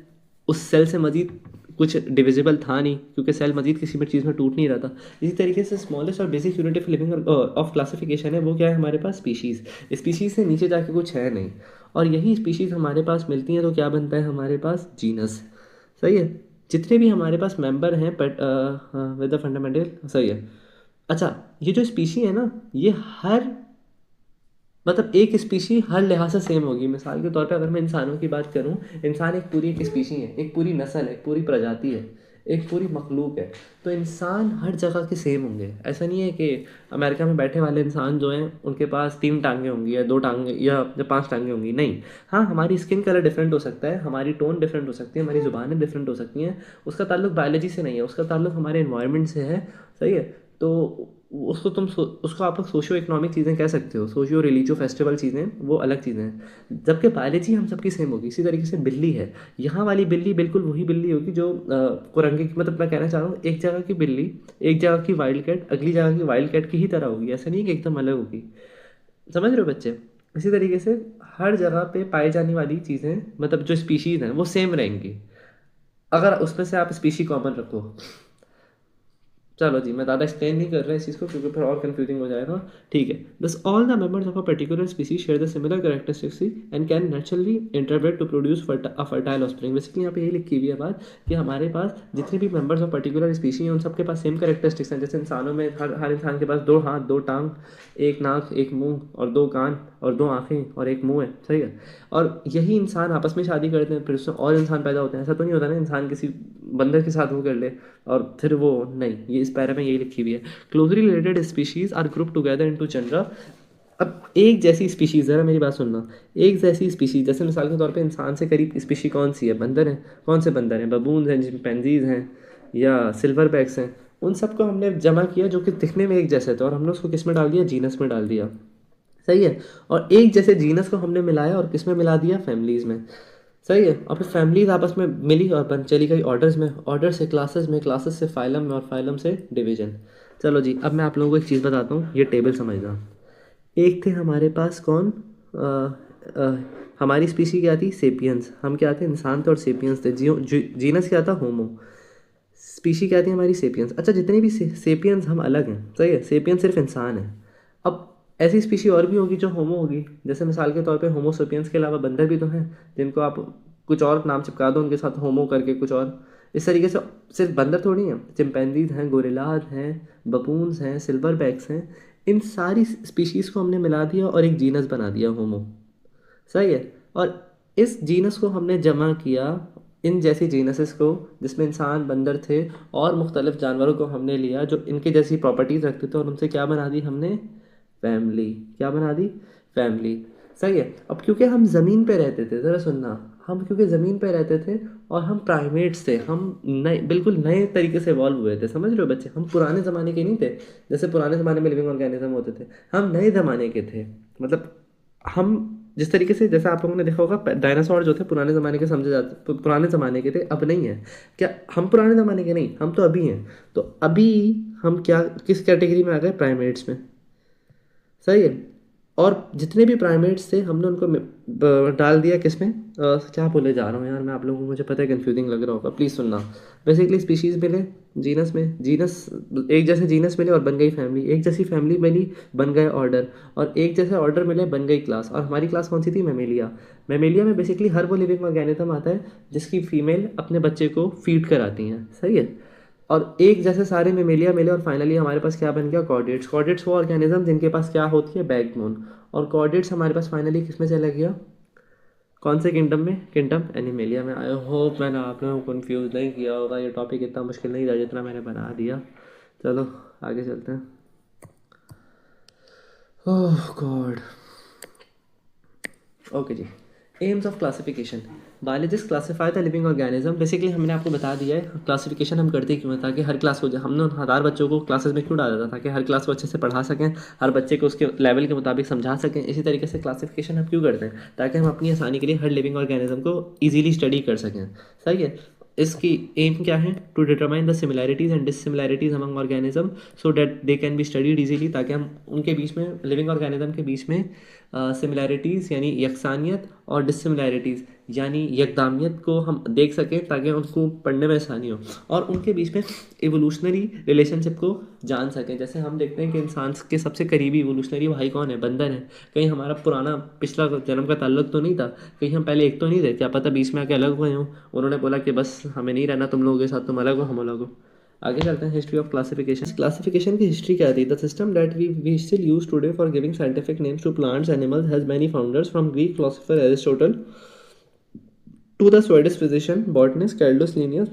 उस सेल से मजीद कुछ डिविजिबल था नहीं, क्योंकि सेल मजीद किसी भी चीज़ में टूट नहीं रहा था। इसी तरीके से स्मॉलेस्ट और basic unit of living of classification है वो क्या है हमारे पास? स्पीशीज़। स्पीशीज़ से नीचे जाके कुछ है नहीं, और यही स्पीशीज़ हमारे पास मिलती हैं तो क्या बनता है हमारे पास? जीनस। सही है। जितने भी हमारे पास मेंबर हैं बट विद द फंडामेंटल, सही है। अच्छा, ये जो स्पीशी है ना, ये हर, मतलब एक स्पीशी हर लिहाज से सेम होगी। मिसाल के तौर पे अगर मैं इंसानों की बात करूं, इंसान एक पूरी एक स्पीशी है, एक पूरी नस्ल है, एक पूरी प्रजाति है। एक पूरी मखलूक है। तो इंसान हर जगह के सेम होंगे, ऐसा नहीं है कि अमेरिका में बैठे वाले इंसान जो हैं उनके पास 3 टांगें होंगी या 2 टांगें या 5 टांगें होंगी, नहीं। हाँ, हमारी स्किन कलर डिफरेंट हो सकता है, हमारी टोन डिफरेंट हो सकती है, हमारी ज़ुबानें डिफरेंट हो सकती हैं, उसका ताल्लुक बायोलॉजी से नहीं है, उसका ताल्लुक हमारे इन्वायरमेंट से है। सही है। तो उसको आप लोग सोशियो इकोनॉमिक चीज़ें कह सकते हो, सोशियो रिलीजियो फेस्टिवल चीज़ें वो अलग चीज़ें हैं, जबकि बायोलॉजी हम सबकी सेम होगी। इसी तरीके से बिल्ली है, यहाँ वाली बिल्ली बिल्कुल वही बिल्ली होगी जो कुरंगी की, मतलब मैं कहना चाह रहा हूँ एक जगह की बिल्ली, एक जगह की वाइल्ड कैट अगली जगह की वाइल्ड कैट की ही तरह होगी, ऐसा नहीं कि एकदम अलग होगी। समझ रहे हो बच्चे? इसी तरीके से हर जगह पे पाई जाने वाली चीज़ें, मतलब जो स्पीशीज़ हैं वो सेम रहेंगी, अगर उसमें से आप स्पीशी कॉमन रखो। चलो जी, मैं ज़्यादा एक्सप्लेन नहीं कर रहा इस चीज़ को क्योंकि फिर और कंफ्यूजिंग हो जाएगा। ठीक है। Thus all the members of a particular species share the similar characteristics and can naturally interbreed to produce a fertile offspring. Basically यहाँ पे ये लिखी हुई है बात कि हमारे पास जितने भी मेंबर्स ऑफ पर्टिकुलर स्पीसी हैं उन सबके पास सेम कैरेक्टरिस्टिक्स हैं। जैसे इंसानों में हर इंसान के पास 2 हाथ, 2 टांग, 1 नाक, 1 मुंह और 2 कान और 2 आँखें और 1 मुंह है। सही है। और यही इंसान आपस में शादी करते हैं, फिर उससे और इंसान पैदा होते हैं। ऐसा तो नहीं होता ना इंसान किसी बंदर के साथ वो कर ले और फिर वो, नहीं, ये इस पैरा में यही लिखी हुई है। Closely related species are group together into genera. अब एक जैसी स्पीशीज, ज़रा मेरी बात सुनना, एक जैसी स्पीशीज जैसे मिसाल के तौर पे इंसान से करीब स्पीशी कौन सी है? बंदर है। कौन से बंदर हैं? बबून्स हैं, चिंपैंजीज हैं या सिल्वर बैक्स हैं। उन सबको हमने जमा किया जो कि दिखने में एक जैसे थे और हमने उसको किस में डाल दिया? जीनस में डाल दिया। सही है। और एक जैसे जीनस को हमने मिलाया और किस में मिला दिया? फैमिलीज़ में। सही है। और फिर फैमिलीज आपस में मिली और बन चली गई ऑर्डर्स में, ऑर्डर से क्लासेस में, क्लासेस से फाइलम में और फाइलम से डिवीजन। चलो जी, अब मैं आप लोगों को एक चीज़ बताता हूँ, ये टेबल समझना। एक थे हमारे पास कौन, अ, हमारी स्पीशी क्या थी? सेपियंस। हम क्या थे? इंसान थे और सेपियंस थे। जीनस क्या था? होमो। स्पीशी क्या थी हमारी? सेपियंस। अच्छा, जितने भी सेपियंस हम अलग हैं। सही है। सेपियंस सिर्फ इंसान है। अब ऐसी स्पीशी और भी होगी जो होमो होगी, जैसे मिसाल के तौर पे होमो सेपियंस के अलावा बंदर भी तो हैं जिनको आप कुछ और नाम चिपका दो उनके साथ होमो करके कुछ और। इस तरीके से सिर्फ बंदर थोड़ी हैं, चिंपैंजीज हैं, गोरिल्लाज हैं, बपून्स हैं, सिल्वर बैक्स हैं। इन सारी स्पीशीज़ को हमने मिला दिया और एक जीनस बना दिया, होमो। सही है। और इस जीनस को हमने जमा किया, इन जैसी जीनसेस को जिसमें इंसान, बंदर थे और मुख्तलिफ जानवरों को हमने लिया जो इनके जैसी प्रॉपर्टीज़ रखते थे और उनसे क्या बना दी हमने? फैमिली। क्या बना दी? फैमिली। सही है। अब क्योंकि हम ज़मीन पे रहते थे, ज़रा सुनना, हम क्योंकि ज़मीन पे रहते थे और हम प्राइमेट्स थे, हम नए, बिल्कुल नए तरीके से इवॉल्व हुए थे। समझ रहे हो बच्चे? हम पुराने ज़माने के नहीं थे जैसे पुराने ज़माने में लिविंग ऑर्गेनिज्म होते थे। हम नए ज़माने के थे। मतलब हम जिस तरीके से, जैसे आप लोगों ने देखा होगा डायनासोर जो थे पुराने ज़माने के समझे जाते, पुराने ज़माने के थे, अब नहीं है। क्या हम पुराने ज़माने के नहीं, हम तो अभी हैं। तो अभी हम क्या, किस कैटेगरी में आ गए? प्राइमेट्स में। सही है। और जितने भी प्राइमेट्स थे हमने उनको डाल दिया किस में? क्या बोले जा रहा हूँ यार मैं आप लोगों को, मुझे पता है कंफ्यूजिंग लग रहा होगा, प्लीज़ सुनना। बेसिकली स्पीशीज़ मिले जीनस में, जीनस, एक जैसे जीनस मिले और बन गई फैमिली, एक जैसी फैमिली मिली बन गए ऑर्डर, और एक जैसे ऑर्डर मिले बन गई क्लास। और हमारी क्लास कौन सी थी? मेमेलिया। मेमेलिया में बेसिकली हर वो लिविंग ऑर्गेनिज्म आता है जिसकी फीमेल अपने बच्चे को फीड कराती हैं। सही है। और एक जैसे सारे मेमेलिया मिले और फाइनली हमारे पास क्या बन गया? कॉर्डेट्स। कॉर्डेट्स वो ऑर्गेनिज्म जिनके पास क्या होती है? बैकबोन। और कॉर्डेट्स हमारे पास फाइनली किस में चला गया? कौन से किंगडम में? किंगडम एनिमेलिया में। आई होप मैंने आप लोगों को कन्फ्यूज़ नहीं किया होगा, ये टॉपिक इतना मुश्किल नहीं था जितना मैंने बना दिया। चलो आगे चलते हैं। Oh God. ओके जी। Aims of classification. Biologist classify the living organism. Basically हमने आपको बता दिया है क्लासिफिकेशन हम करते क्यों हैं, ताकि हर क्लास को, हमने उन 1000 बच्चों को क्लासेस में क्यों डाला था? ताकि हर क्लास को अच्छे से पढ़ा सकें, हर बच्चे को उसके लेवल के मुताबिक समझा सकें। इसी तरीके से क्लासिफिकेशन हम क्यों करते हैं? ताकि हम अपनी आसानी के लिए हर लिविंग ऑर्गेनिज्म को ईजिली स्टडी कर सकें। सही है। इसकी एम क्या है? To determine the similarities and dissimilarities among organism so that they can be studied easily, ताकि हम उनके बीच में, लिविंग ऑर्गेनिज्म के बीच में सिमिलैरिटीज़ यानी यकसानियत और डिससिमिलैरिटीज़ यानी यकदामियत को हम देख सकें, ताकि उनको पढ़ने में आसानी हो, और उनके बीच में इवोल्यूशनरी रिलेशनशिप को जान सकें। जैसे हम देखते हैं कि इंसान के सबसे करीबी इवोल्यूशनरी भाई कौन है? बंदर है। कहीं हमारा पुराना पिछला जन्म का ताल्लुक तो नहीं था? कहीं हम पहले एक तो नहीं थे? क्या पता बीच में आके अलग हुए हों, उन्होंने बोला कि बस हमें नहीं रहना तुम लोगों के साथ, तुम अलग हो हम अलग हो। आगे चलते हैं। History of classification. क्लासिफिकेशन की हिस्ट्री क्या थी? The system that we still use today for giving scientific names to plants animals has many founders from Greek philosopher Aristotle to the Swedish physician, botanist Carolus Linnaeus,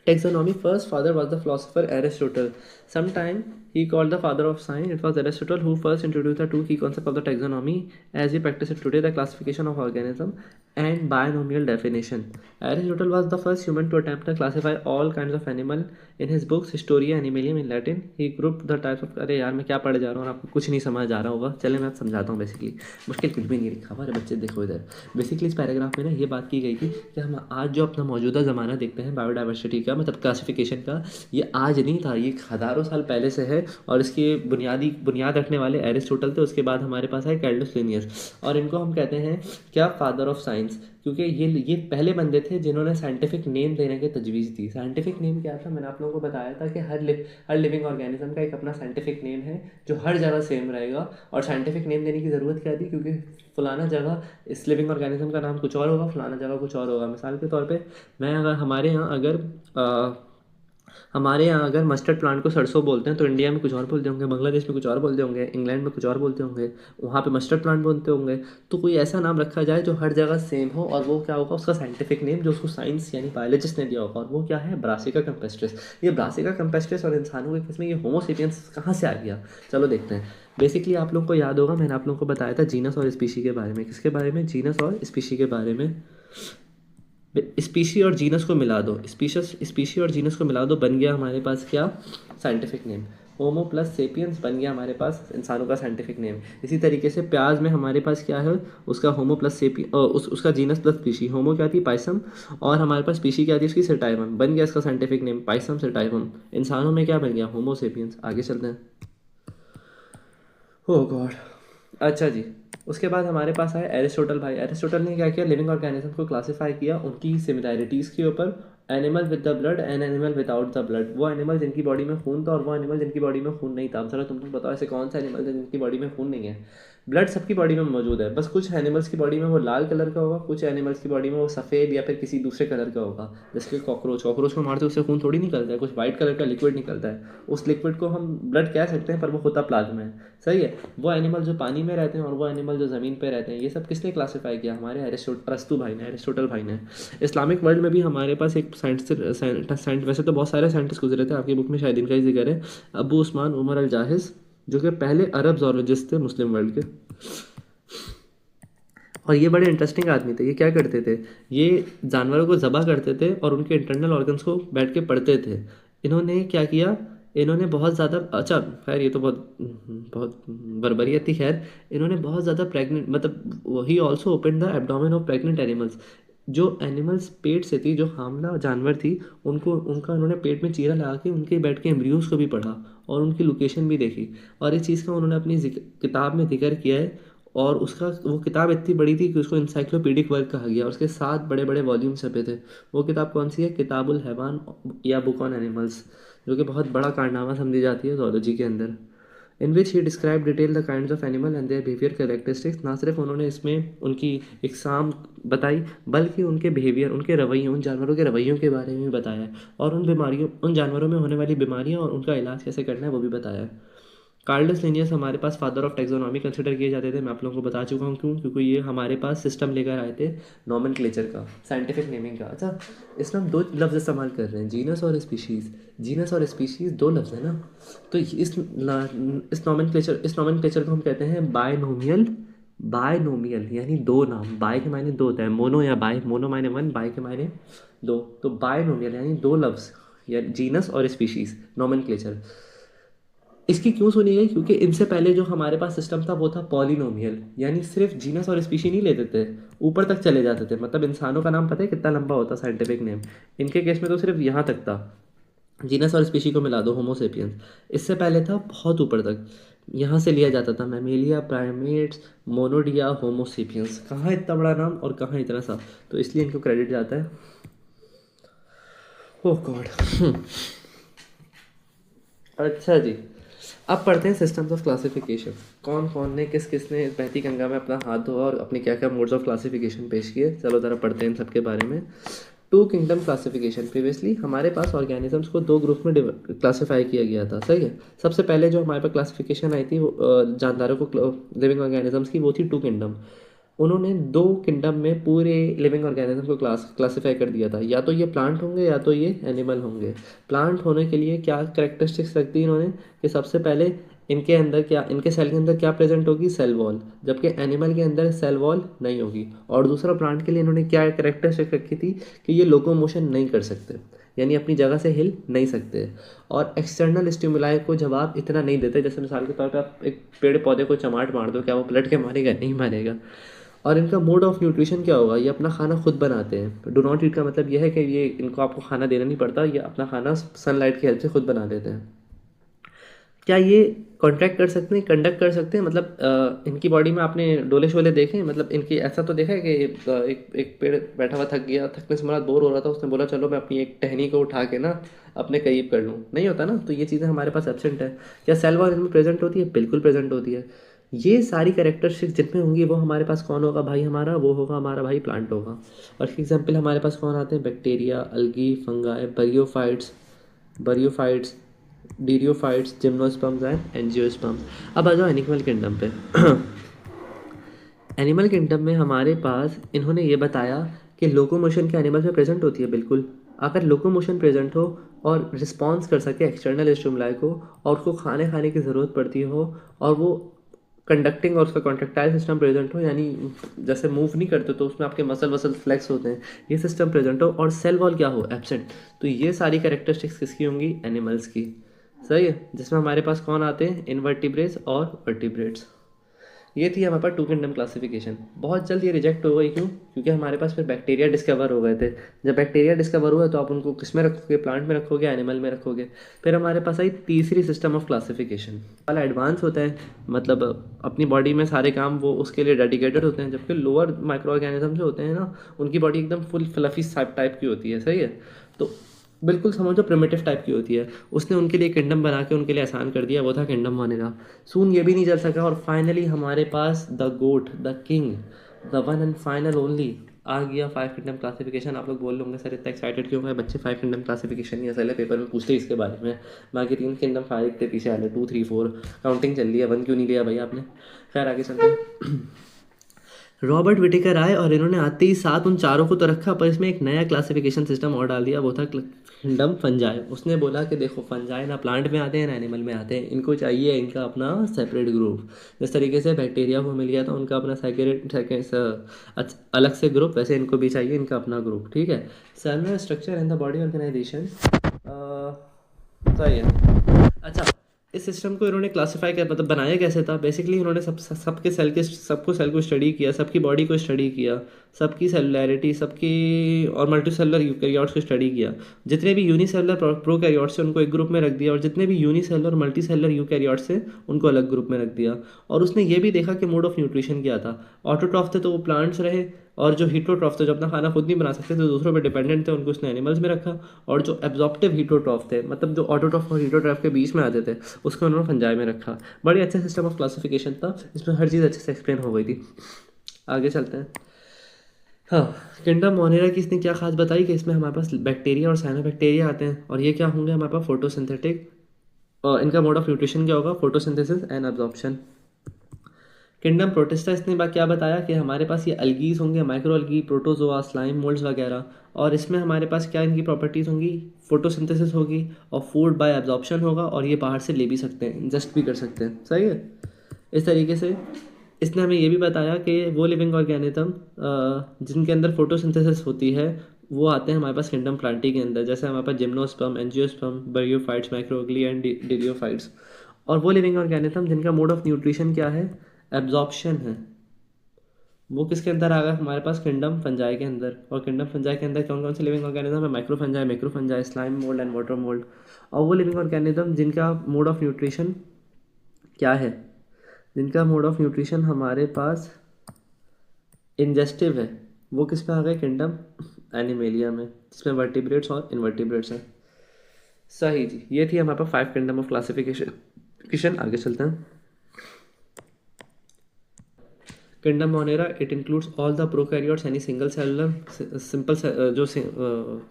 taxonomy, first father was the philosopher Aristotle. Sometime he called the father of science. It was Aristotle who first introduced the two key concepts of the taxonomy as we practice it today: the classification of organism and binomial definition. Aristotle was the first human to attempt to classify all kinds of animal. In his books Historia Animalium in Latin, he grouped the types of. अरे यार मैं क्या पढ़े जा रहा हूँ, आपको कुछ नहीं समझ आ रहा होगा, चले मैं समझाता हूँ. बेसिकली मुश्किल कुछ भी नहीं लिखा हुआ. अरे बच्चे देखो इधर, बेसिकली इस पैराग्राफ में ना ये बात की गई थी कि हम आज जो अपना मौजूदा ज़माना देखते हैं बायोडाइवर्सिटी का, मतलब क्लासिफिकेशन का, ये आज नहीं था, ये हज़ारों साल पहले से है. और इसके बुनियाद रखने वाले एरिस्टोटल थे. उसके बाद हमारे पास है कैल्डस लिनियस, और इनको हम कहते हैं क्या, फादर ऑफ साइंस, क्योंकि ये पहले बंदे थे जिन्होंने साइंटिफिक नेम देने की तजवीज़ दी. साइंटिफिक नेम क्या था, मैंने आप लोगों को बताया था कि हर लिविंग ऑर्गेनिज्म का एक अपना साइंटिफिक नेम है जो हर जगह सेम रहेगा. और साइंटिफिक नेम देने की ज़रूरत क्या थी, क्योंकि फलाना जगह इस लिविंग ऑर्गेनिज्म का नाम कुछ और होगा, फलाना जगह कुछ और होगा. मिसाल के तौर पे मैं अगर हमारे यहाँ अगर मस्टर्ड प्लांट को सरसों बोलते हैं तो इंडिया में कुछ और बोलते होंगे, बांग्लादेश में कुछ और बोलते होंगे, इंग्लैंड में कुछ और बोलते होंगे, वहाँ पे मस्टर्ड प्लांट बोलते होंगे. तो कोई ऐसा नाम रखा जाए जो हर जगह सेम हो, और वो क्या होगा, उसका साइंटिफिक नेम जो उसको साइंस यानी बायोलॉजिस्ट ने दिया होगा, और वो क्या है, ब्रासिका कैम्पेस्ट्रिस. ये ब्रासिका कैम्पेस्ट्रिस और इंसानों के केस में ये होमो सेपियंस कहाँ से आ गया, चलो देखते हैं. बेसिकली आप लोगों को याद होगा मैंने आप लोगों को बताया था जीनस और स्पीशी के बारे में. किसके बारे में, जीनस और स्पीशी के बारे में. स्पीशी और जीनस को मिला दो, स्पीशी और जीनस को मिला दो, बन गया हमारे पास क्या, साइंटिफिक नेम. होमो प्लस सेपियंस बन गया हमारे पास इंसानों का साइंटिफिक नेम. इसी तरीके से प्याज में हमारे पास क्या है, उसका होमो प्लस उसका जीनस प्लस स्पीशी. होमो क्या थी, पाइसम, और हमारे पास स्पीशी क्या थी, उसकी सेटाइवम, बन गया इसका साइंटिफिक नेम पाइसम सेटाइवम. इंसानों में क्या बन गया, होमो सेपियंस. आगे चलते हैं. Oh God. अच्छा जी, उसके बाद हमारे पास आया एरिस्टोटल. भाई एरिस्टोटल ने क्या किया, लिविंग ऑर्गेनिज्म को क्लासीफाई किया उनकी सिमिलैरिटीज़ के ऊपर. Animal with the blood and animal without the blood, वो एनिमल जिनकी बॉडी में खून था और वो एनिमल जिनकी बॉडी में खून नहीं था. अब जरा तुम बताओ ऐसे कौन सा एनिमल है जिनकी बॉडी में खून नहीं है. ब्लड सबकी बॉडी में मौजूद है, बस कुछ एनिमल्स की बॉडी में वो लाल कलर का होगा, कुछ एनिमल्स की बॉडी में वो सफ़ेद या फिर किसी दूसरे कलर का होगा. जैसे कि कॉकरोच को मारते उससे खून थोड़ी निकलता है, कुछ वाइट कलर का लिक्विड निकलता है. उस लिक्विड को हम ब्लड कह सकते हैं पर वो होता प्लाज्मा है. सही है. वो एनिमल जो पानी में रहते हैं और वो एनिमल जो ज़मीन पे रहते हैं, ये सब किसने क्लासीफाई किया, हमारे एरिस्टोटल भाई ने. इस्लामिक वर्ल्ड में भी हमारे पास एक साइंटिस्ट, वैसे तो बहुत सारे साइंटिस्ट गुजरे थे, आपकी बुक में शायद इनका ही जिक्र है, अबू उस्मान उमर अल जाहिज, जो कि पहले अरब जोलॉजिस्ट थे मुस्लिम वर्ल्ड के. और ये बड़े इंटरेस्टिंग आदमी थे. ये क्या करते थे, ये जानवरों को ज़बह करते थे और उनके इंटरनल ऑर्गन्स को बैठ के पढ़ते थे. इन्होंने क्या किया, इन्होंने बहुत ज़्यादा, अच्छा खैर ये तो बहुत बहुत बर्बरियत थी. खैर इन्होंने बहुत ज़्यादा प्रेग्नेंट, मतलब he also open the abdomen of pregnant animals. जो एनिमल्स पेट से थी, जो हामला जानवर थी, उनका उन्होंने पेट में चीरा लगा के उनके बैठ के एम्ब्रियोज को भी पढ़ा और उनकी लोकेशन भी देखी. और इस चीज़ का उन्होंने अपनी किताब में जिक्र किया है. और उसका वो किताब इतनी बड़ी थी कि उसको इंसाइक्लोपीडिक वर्क कहा गया. और उसके 7 बड़े बड़े वॉल्यूम छपे थे. वो किताब कौन सी है, किताबुल हैवान या बुक ऑन एनिमल्स, जो कि बहुत बड़ा कारनामा समझी जाती है जोलॉजी के अंदर. In which he describe detail the kinds of animal and their behaviour characteristics. ना सिर्फ उन्होंने इसमें उनकी इकसाम बताई, बल्कि उनके बिहेवियर, उनके रवैयों, उन जानवरों के रवैयों के बारे में भी बताया है. और उन जानवरों में होने वाली बीमारियाँ और उनका इलाज कैसे करना है वो भी बताया है. कार्लस लिनियस हमारे पास फादर ऑफ टैक्सोनॉमी कंसिडर किए जाते थे. मैं आप लोगों को बता चुका हूँ क्यों, क्योंकि ये हमारे पास सिस्टम लेकर आए थे नॉमेनक्लेचर का, साइंटिफिक नेमिंग का. अच्छा, इसमें हम 2 लफ्ज़ इस्तेमाल कर रहे हैं, जीनस और स्पीशीज़. जीनस और स्पीशीज़ 2 लफ्ज़ है ना. तो इस नॉमेनक्लेचर को हम कहते हैं बायनोमियल, यानी 2 नाम. बाय के मायने 2 होता है, मोनो या बाय. मोनो मायने 1, बाय के मायने 2. तो बायनोमियल यानी 2 लफ्ज़, या जीनस और स्पीशीज़, नॉमेनक्लेचर. इसकी क्यों सुनी गई, क्योंकि इनसे पहले जो हमारे पास सिस्टम था वो था पॉलिनोमियल, यानी सिर्फ जीनस और स्पीशी नहीं लेते थे, ऊपर तक चले जाते थे. मतलब इंसानों का नाम पता है कितना लंबा होता साइंटिफिक नेम, इनके केस में तो सिर्फ यहाँ तक था. जीनस और स्पीशी को मिला दो, होमो सेपियंस. इससे पहले था बहुत ऊपर तक, यहाँ से लिया जाता था मैमेलिया, प्राइमेट्स, मोनोडिया, होमो सेपियंस. कहाँ इतना बड़ा नाम और कहाँ इतना सा, तो इसलिए इनको क्रेडिट जाता है. ओह गॉड. अच्छा जी, अब पढ़ते हैं सिस्टम्स ऑफ क्लासिफिकेशन. कौन कौन ने किसने इस बहती गंगा में अपना हाथ धोआ और अपने क्या क्या मोड्स ऑफ क्लासिफिकेशन पेश किए. चलो ज़रा पढ़ते हैं इन सब के बारे में. 2 किंगडम क्लासिफिकेशन. प्रीवियसली हमारे पास ऑर्गेनिजम्स को 2 ग्रुप में क्लासीफाई किया गया था. सही है. सबसे पहले जो हमारे पास क्लासिफिकेशन आई थी वो जानदारों को, लिविंग ऑर्गेनिजम्स की, वो थी 2 किंगडम. उन्होंने 2 किंगडम में पूरे लिविंग ऑर्गेनिज्म को क्लासिफाई कर दिया था, या तो ये प्लांट होंगे या तो ये एनिमल होंगे। प्लांट होने के लिए क्या करेक्टरिस्टिक्स रख दी इन्होंने कि सबसे पहले इनके अंदर क्या, इनके सेल के अंदर क्या प्रेजेंट होगी, सेल वॉल, जबकि एनिमल के अंदर सेल वॉल नहीं होगी। और दूसरा, प्लांट के लिए इन्होंने क्या करेक्टरिस्टिक रखी थी कि ये लोकोमोशन नहीं कर सकते, यानी अपनी जगह से हिल नहीं सकते, और एक्सटर्नल स्टिमुलाई को जवाब इतना नहीं देते। जैसे मिसाल के तौर पे आप एक पेड़ पौधे को चमाट मार दो, क्या वो पलट के मारेगा? नहीं मारेगा। और इनका मोड ऑफ न्यूट्रिशन क्या होगा, ये अपना खाना खुद बनाते हैं। डू नॉट ईट का मतलब यह है कि ये इनको आपको खाना देना नहीं पड़ता, ये अपना खाना सनलाइट की हेल्प से खुद बना देते हैं। क्या ये कॉन्ट्रैक्ट कर सकते हैं, कंडक्ट कर सकते हैं? मतलब इनकी बॉडी में आपने डोले शोले देखे हैं? मतलब इनकी ऐसा तो देखा है कि एक पेड़ बैठा हुआ थक गया, थकने से मरा बोर हो रहा था, उसने बोला चलो मैं अपनी एक टहनी को उठा के ना अपने करीब कर लूँ, नहीं होता ना। तो ये चीज़ें हमारे पास एब्सेंट है। क्या सेल वॉल इनमें प्रेजेंट होती है? बिल्कुल प्रेजेंट होती है। ये सारी कैरेक्टरिस्टिक्स जिनमें होंगी वो हमारे पास कौन होगा भाई? हमारा वो होगा हमारा भाई प्लांट होगा। और एग्जाम्पल हमारे पास कौन आते हैं? Bacteria, algae, fungi, bryophytes, pteridophytes, gymnosperms and angiosperms. अब आ जाओ एनिमल किंगडम पे। एनिमल किंगडम में हमारे पास इन्होंने ये बताया कि लोकोमोशन के एनिमल में प्रेजेंट होती है, बिल्कुल। अगर लोकोमोशन प्रेजेंट हो और रिस्पॉन्स कर सके एक्सटर्नल स्टिमुलाई को, और उसको खाने की ज़रूरत पड़ती हो, और वो कंडक्टिंग और उसका कॉन्ट्रेक्टाइल सिस्टम प्रेजेंट हो, यानी जैसे मूव नहीं करते तो उसमें आपके मसल वसल फ्लेक्स होते हैं, ये सिस्टम प्रेजेंट हो, और सेल वॉल क्या हो, एब्सेंट, तो ये सारी कैरेक्टरिस्टिक्स किसकी होंगी? एनिमल्स की। सही है। जिसमें हमारे पास कौन आते हैं? इनवर्टिब्रेट्स और वर्टिब्रेट्स। ये थी हमारे पास 2 किंगडम क्लासिफिकेशन। बहुत जल्द ये रिजेक्ट हो गई, क्यों? क्योंकि हमारे पास फिर बैक्टीरिया डिस्कवर हो गए थे। जब बैक्टीरिया डिस्कवर हुआ तो आप उनको किस में रखोगे? प्लांट में रखोगे, एनिमल में रखोगे। फिर हमारे पास आई तीसरी सिस्टम ऑफ क्लासिफिकेशन, वाला एडवांस होता है, मतलब अपनी बॉडी में सारे काम वो उसके लिए डेडिकेटेड होते हैं, जबकि लोअर माइक्रो ऑर्गेनिज्म जो होते हैं ना, उनकी बॉडी एकदम फुल फ्लफी टाइप की होती है। सही है। तो बिल्कुल समझो प्रिमिटिव टाइप की होती है। उसने उनके लिए किंगडम बना के उनके लिए आसान कर दिया, वो था किंगडम वनीला। सून ये भी नहीं चल सका, और फाइनली हमारे पास the goat, the king, the one and final only आ गया 5 किंगडम क्लासिफिकेशन। आप लोग बोल होंगे सर इतना एक्साइटेड क्यों है बच्चे? 5 किंगडम क्लासिफिकेशन ही असल है, पेपर में पूछते इसके बारे में। बाकी 3 किंगडम 5 थे पीछे वाले, 2 3 4 काउंटिंग चल रही है, 1 क्यों नहीं लिया भाई आपने? खैर आगे चलते हैं। रॉबर्ट विटेकर आए और इन्होंने आते ही साथ उन चारों को तो रखा, पर इसमें एक नया क्लासिफिकेशन सिस्टम और डाल दिया, वो था किंगडम फंजाई। उसने बोला कि देखो फंजाई ना प्लांट में आते हैं ना एनिमल में आते हैं, इनको चाहिए इनका अपना सेपरेट ग्रुप। जिस तरीके से बैक्टीरिया को मिल गया था उनका अपना अलग से ग्रुप, वैसे इनको भी चाहिए इनका अपना ग्रुप। ठीक है। Cellular structure and the body organization. सही है। अच्छा, इस सिस्टम को इन्होंने क्लासिफाई कर मतलब बनाया कैसे था? बेसिकली इन्होंने सबको सेल को स्टडी किया, सबकी बॉडी को स्टडी किया, सबकी सेलुलैरिटी, सबकी और मल्टी सेलुलर यूकैरियोट्स को स्टडी किया। जितने भी यूनिसेलुलर प्रोकैरियोट्स हैं उनको एक ग्रुप में रख दिया, और जितने भी यूनिसेलुलर मल्टी सेलुलर यूकैरियोट्स हैं उनको अलग ग्रुप में रख दिया। और उसने ये भी देखा कि मोड ऑफ न्यूट्रिशन क्या था। ऑटोट्रॉफ थे तो वो प्लांट्स रहे, और जो हीटरोट्रॉफ थे जो अपना खाना खुद नहीं बना सकते थे, दूसरों पर डिपेंडेंट थे, उनको उसने एनिमल्स में रखा। और जो एब्जॉर्प्टिव हीटरोट्रॉफ थे, मतलब जो ऑटोट्रॉफ और हीटरोट्रॉफ के बीच में आते थे, उसको उन्होंने फंजाई में रखा। बड़ी अच्छा सिस्टम ऑफ क्लासिफिकेशन था, इसमें हर चीज़ अच्छे से एक्सप्लेन हो गई थी। आगे चलते हैं। हाँ, किंगडम मोनेरा की इसने क्या खास बताई कि इसमें हमारे पास बैक्टीरिया और साइनोबैक्टीरिया आते हैं, और ये क्या होंगे हमारे पास? फोटोसिंथेटिक। इनका मोड ऑफ न्यूट्रिशन क्या होगा? Photosynthesis and absorption. Kingdom protista इसने क्या बताया कि हमारे पास ये अलगीज होंगे, माइक्रो अलगी, प्रोटोजोआ, स्लाइम मोल्ड्स वगैरह। और इसमें हमारे पास क्या इनकी प्रॉपर्टीज़ होंगी? फोटोसिंथेसिस होगी, और फूड बाय एब्जॉर्प्शन होगा, और ये बाहर से ले भी सकते हैं, इंजेस्ट भी कर सकते हैं। सही है। इस तरीके से इसने हमें ये भी बताया कि वो लिविंग ऑर्गेनिज्म जिनके अंदर फोटोसिंथेसिस होती है वो आते हैं हमारे पास किंगडम प्लांटी के अंदर, जैसे हमारे पास जिम्नोस्पर्म, एंजियोस्पर्म, बरियोफाइट्स, माइक्रोग्ली एंड डिरियोफाइट्स। और वो लिविंग ऑर्गेनिज्म जिनका मोड ऑफ न्यूट्रिशन क्या है? एब्जॉर्प्शन है, वो किसके अंदर आ गया? हमारे पास किंगडम फंजाई के अंदर। और किंगडम फंजाई के अंदर कौन कौन से लिविंग ऑर्गेनिज्म है? Micro fungi, macro fungi, slime mould and water mould. और वो लिविंग ऑर्गेनिज्म जिनका मोड ऑफ न्यूट्रिशन क्या है? जिनका मोड ऑफ न्यूट्रिशन हमारे पास इंजेस्टिव है, वो किस में आ गए? किंगडम एनिमेलिया में, जिसमें वर्टिब्रेट्स और इनवर्टिब्रेट्स हैं। सही जी, ये थी हमारे पास 5 किंगडम ऑफ क्लासिफिकेशन। आगे चलते हैं। Kingdom Monera it includes all the prokaryotes यानी सिंगल सेलुलर सिंपल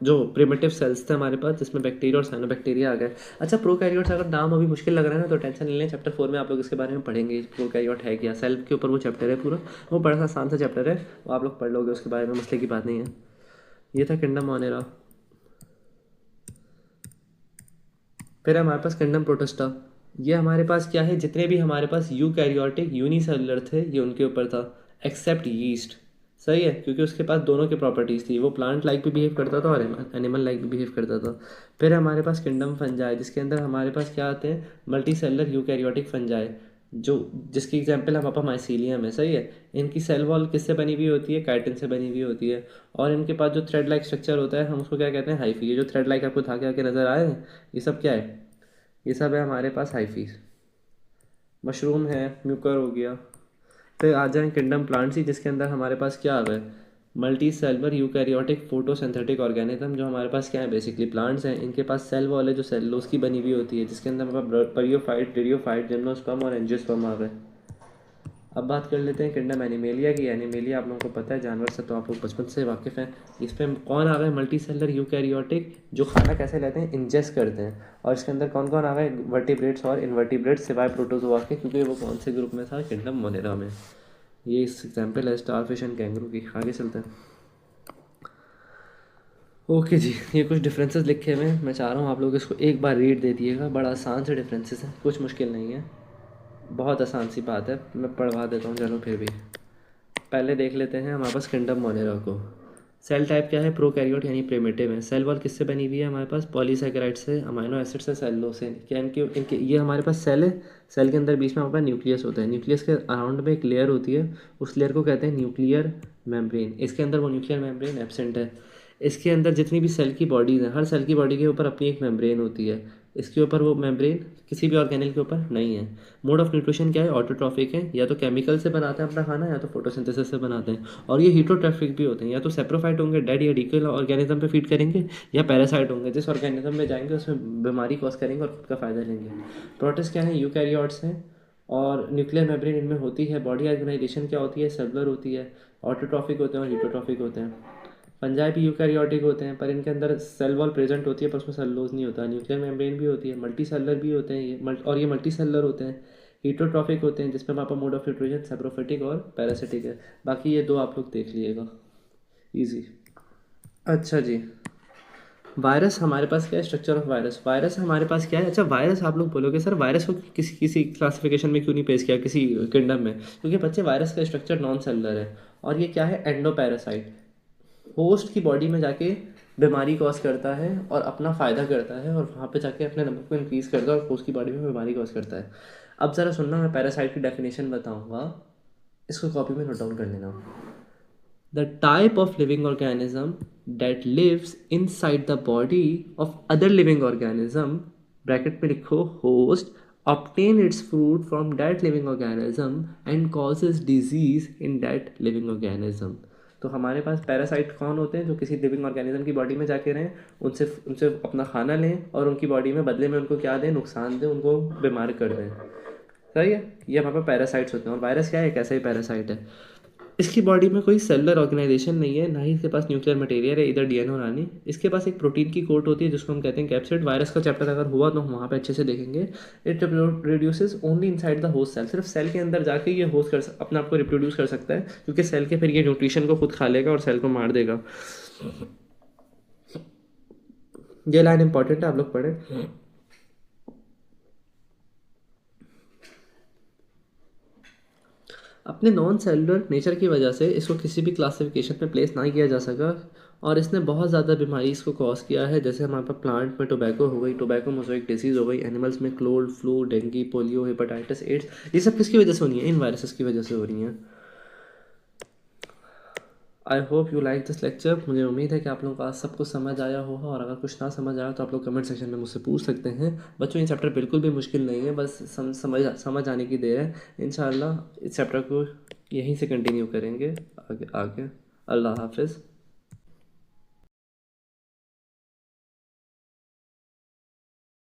जो प्रिमिटिव सेल्स थे हमारे पास, जिसमें बैक्टीरिया और साइनोबैक्टीरिया आ गए। अच्छा, प्रोकैरियोट्स अगर नाम अभी मुश्किल लग रहा है ना तो टेंशन नहीं लें, चैप्टर 4 में आप लोग इसके बारे में पढ़ेंगे प्रोकैरियोट है क्या। सेल के ऊपर वो चैप्टर है पूरा, वो बड़ा सा आसान सा चैप्टर है, वो आप लोग पढ़ लोगे, उसके बारे में मसले की बात नहीं है। ये था किंगडम मोनेरा। फिर हमारे पास किंगडम प्रोटिस्टा। ये हमारे पास क्या है, जितने भी हमारे पास यूकैरियोटिक यूनिसेलुलर थे ये उनके ऊपर था, एक्सेप्ट यीस्ट। सही है, क्योंकि उसके पास दोनों की प्रॉपर्टीज़ थी, वो प्लांट लाइक भी बिहेव करता था और एनिमल लाइक भी बिहेव करता था। फिर हमारे पास किंगडम फंजाई, जिसके अंदर हमारे पास क्या आते हैं, मल्टी सेलुलर यूकैरियोटिक फंजाई, जो जिसकी एग्जांपल है पापा माइसीलियम है। सही है, इनकी सेल वॉल किससे बनी हुई होती है, काइटिन से बनी हुई होती है। और इनके पास जो थ्रेड लाइक स्ट्रक्चर होता है हम उसको क्या कहते हैं, हाइफी। ये जो थ्रेड लाइक आपको धागे आके नजर आए हैं, ये सब क्या है, ये सब है हमारे पास हाइफीज। मशरूम है, म्यूकर हो गया। फिर आ जाए किंगडम प्लांट्स ही, जिसके अंदर हमारे पास क्या आ गए, multi cellular eukaryotic photosynthetic organism, जो हमारे पास क्या है, बेसिकली प्लांट्स हैं। इनके पास सेल वॉल है जो सेलुलोज की बनी हुई होती है, जिसके अंदर हमारे पास परियोफाइट, रेडियोफाइट, जिम्नोस्पर्म और एंजियोस्पर्म आ गए। अब बात कर लेते हैं किंगडम एनिमेलिया की। एनिमेलिया आप लोगों को पता है जानवर से तो आप लोग बचपन से वाकिफ़ हैं। इस पर कौन आ गए, मल्टी सेलर यूकैरियोटिक, जो खाना कैसे लेते हैं, इंजेस्ट करते हैं। और इसके अंदर कौन कौन आ गए, वर्टिब्रेट्स और इनवर्टिब्रेट्स सिवाय प्रोटोजोआ के, क्योंकि वो कौन से ग्रुप में था, किंगडम मोनेरा में। ये इस एग्जाम्पल है स्टारफिश एंड कैंगरू की। आगे चलते हैं। ओके जी, ये कुछ डिफरेंसेस लिखे हुए हैं, मैं चाह रहा हूँ आप लोग इसको एक बार रीड दे दिएगा। बड़ा आसान से डिफरेंसेस हैं, कुछ मुश्किल नहीं है, बहुत आसान सी बात है, मैं पढ़वा देता हूँ। चलो फिर भी पहले देख लेते हैं हमारे पास किंगडम मोनेरा को। सेल टाइप क्या है, प्रोकैरियोट यानी प्रिमिटिव है। सेल वॉल किससे बनी हुई है हमारे पास, पॉलीसैकेराइड से, अमीनो एसिड से, सेलुलोज से। क्या इनके इनके ये हमारे पास सेल है, सेल के अंदर बीच में हमारे पास न्यूक्लियस होता है। न्यूक्लियस के अराउंड में एक लेयर होती है, उस लेयर को कहते हैं न्यूक्लियर मेम्ब्रेन। इसके अंदर वो न्यूक्लियर मेम्ब्रेन एब्सेंट है। इसके अंदर जितनी भी सेल की बॉडीज़ हैं, हर सेल की बॉडी के ऊपर अपनी एक मेम्ब्रेन होती है, इसके ऊपर वो मेम्ब्रेन किसी भी ऑर्गेनल के ऊपर नहीं है। मोड ऑफ न्यूट्रिशन क्या है, ऑटोट्रॉफिक है, या तो केमिकल से बनाते हैं अपना खाना, या तो फोटोसिंथेसिस से बनाते हैं। और ये हीटोट्रॉफिक भी होते हैं, या तो सेप्रोफाइट होंगे, डेड या डीकेल ऑर्गेनिज्म पे फीड करेंगे, या पैरासाइट होंगे, जिस ऑर्गेनिज्म में जाएंगे उसमें बीमारी कॉज करेंगे और खुद का फ़ायदा लेंगे। प्रोटिस्ट क्या है, यूकैरियोट्स हैं, और न्यूक्लियर मेम्ब्रेन इनमें होती है। बॉडी ऑर्गेनाइजेशन क्या होती है, सेलुलर होती है। ऑटोट्रॉफिक होते हैं और हीटोट्रॉफिक होते हैं। फंजाई भी यूकैरियोटिक होते हैं, पर इनके अंदर सेल वॉल प्रेजेंट होती है, पर उसमें सेलुलोज नहीं होता। न्यूक्लियर मेम्ब्रेन भी होती है, मल्टी सेलुलर भी होते हैं और ये मल्टी सेलुलर होते हैं। हीटोट्रॉफिक होते हैं, जिसमें आपका मोड ऑफ न्यूट्रिशन सेप्रोफिटिक और पैरासिटिक है। बाकी ये दो आप लोग देख लीजिएगा, इजी। अच्छा जी, वायरस हमारे पास क्या है, स्ट्रक्चर ऑफ वायरस। वायरस हमारे पास क्या है, अच्छा वायरस आप लोग बोलोगे सर वायरस को किसी किसी क्लासिफिकेशन में क्यों नहीं पेश किया किसी किंगडम में, क्योंकि बच्चे वायरस का स्ट्रक्चर नॉन सेलुलर है। और ये क्या है, एंडोपैरासाइट, होस्ट की बॉडी में जाके बीमारी कॉज करता है और अपना फ़ायदा करता है, और वहाँ पे जाके अपने नंबर को इंक्रीज़ करता है और होस्ट की बॉडी में बीमारी कॉज करता है। अब ज़रा सुनना, मैं पैरासाइट की डेफिनेशन बताऊँगा, इसको कॉपी में नोट डाउन कर लेना। The type of living organism that lives inside the body of other living organism, bracket में लिखो host, obtain its food from that living organism and causes disease in that living organism। तो हमारे पास parasite कौन होते हैं, जो किसी living organism की बॉडी में जाके रहें, उनसे उनसे अपना खाना लें और उनकी बॉडी में बदले में उनको क्या दें, नुकसान दें, उनको बीमार कर दें। सही है, ये हमारे पास पैरासाइट्स होते हैं। और वायरस क्या है, एक ऐसा ही पैरासाइट है। इसकी बॉडी में कोई सेलुलर ऑर्गेनाइजेशन नहीं है, ना ही इसके पास न्यूक्लियर मटेरियल है, इधर डीएनए और आरएनए। इसके पास एक प्रोटीन की कोट होती है जिसको हम कहते हैं कैप्सिड। वायरस का चैप्टर अगर हुआ तो हम वहाँ पे अच्छे से देखेंगे। It reproduces only inside the host cell, सिर्फ सेल के अंदर जाके ये होस्ट अपने आप को रिप्रोड्यूस कर सकता है, क्योंकि सेल के फिर ये न्यूट्रिशन को खुद खा लेगा और सेल को मार देगा। ये लाइन इंपॉर्टेंट है, आप लोग पढ़ें। अपने नॉन सेलुलर नेचर की वजह से इसको किसी भी क्लासिफिकेशन में प्लेस ना किया जा सका, और इसने बहुत ज़्यादा बीमारी इसको कॉज किया है। जैसे हमारे पास प्लांट में टोबैको हो गई, टोबैको मोज़ाइक डिसीज़ हो गई, एनिमल्स में cold, flu, dengue, polio, hepatitis, AIDS, ये सब किसकी वजह से हो रही है, इन वायरसेस की वजह से हो रही हैं। I hope you like this lecture. मुझे उम्मीद है कि आप लोगों को आज सब कुछ समझ आया होगा, और अगर कुछ ना समझ आया तो आप लोग कमेंट सेक्शन में मुझसे पूछ सकते हैं। बच्चों, ये चैप्टर बिल्कुल भी मुश्किल नहीं है, बस समझ आने की देर है। इंशाल्लाह इस चैप्टर को यहीं से कंटिन्यू करेंगे आगे आगे। अल्लाह हाफिज़।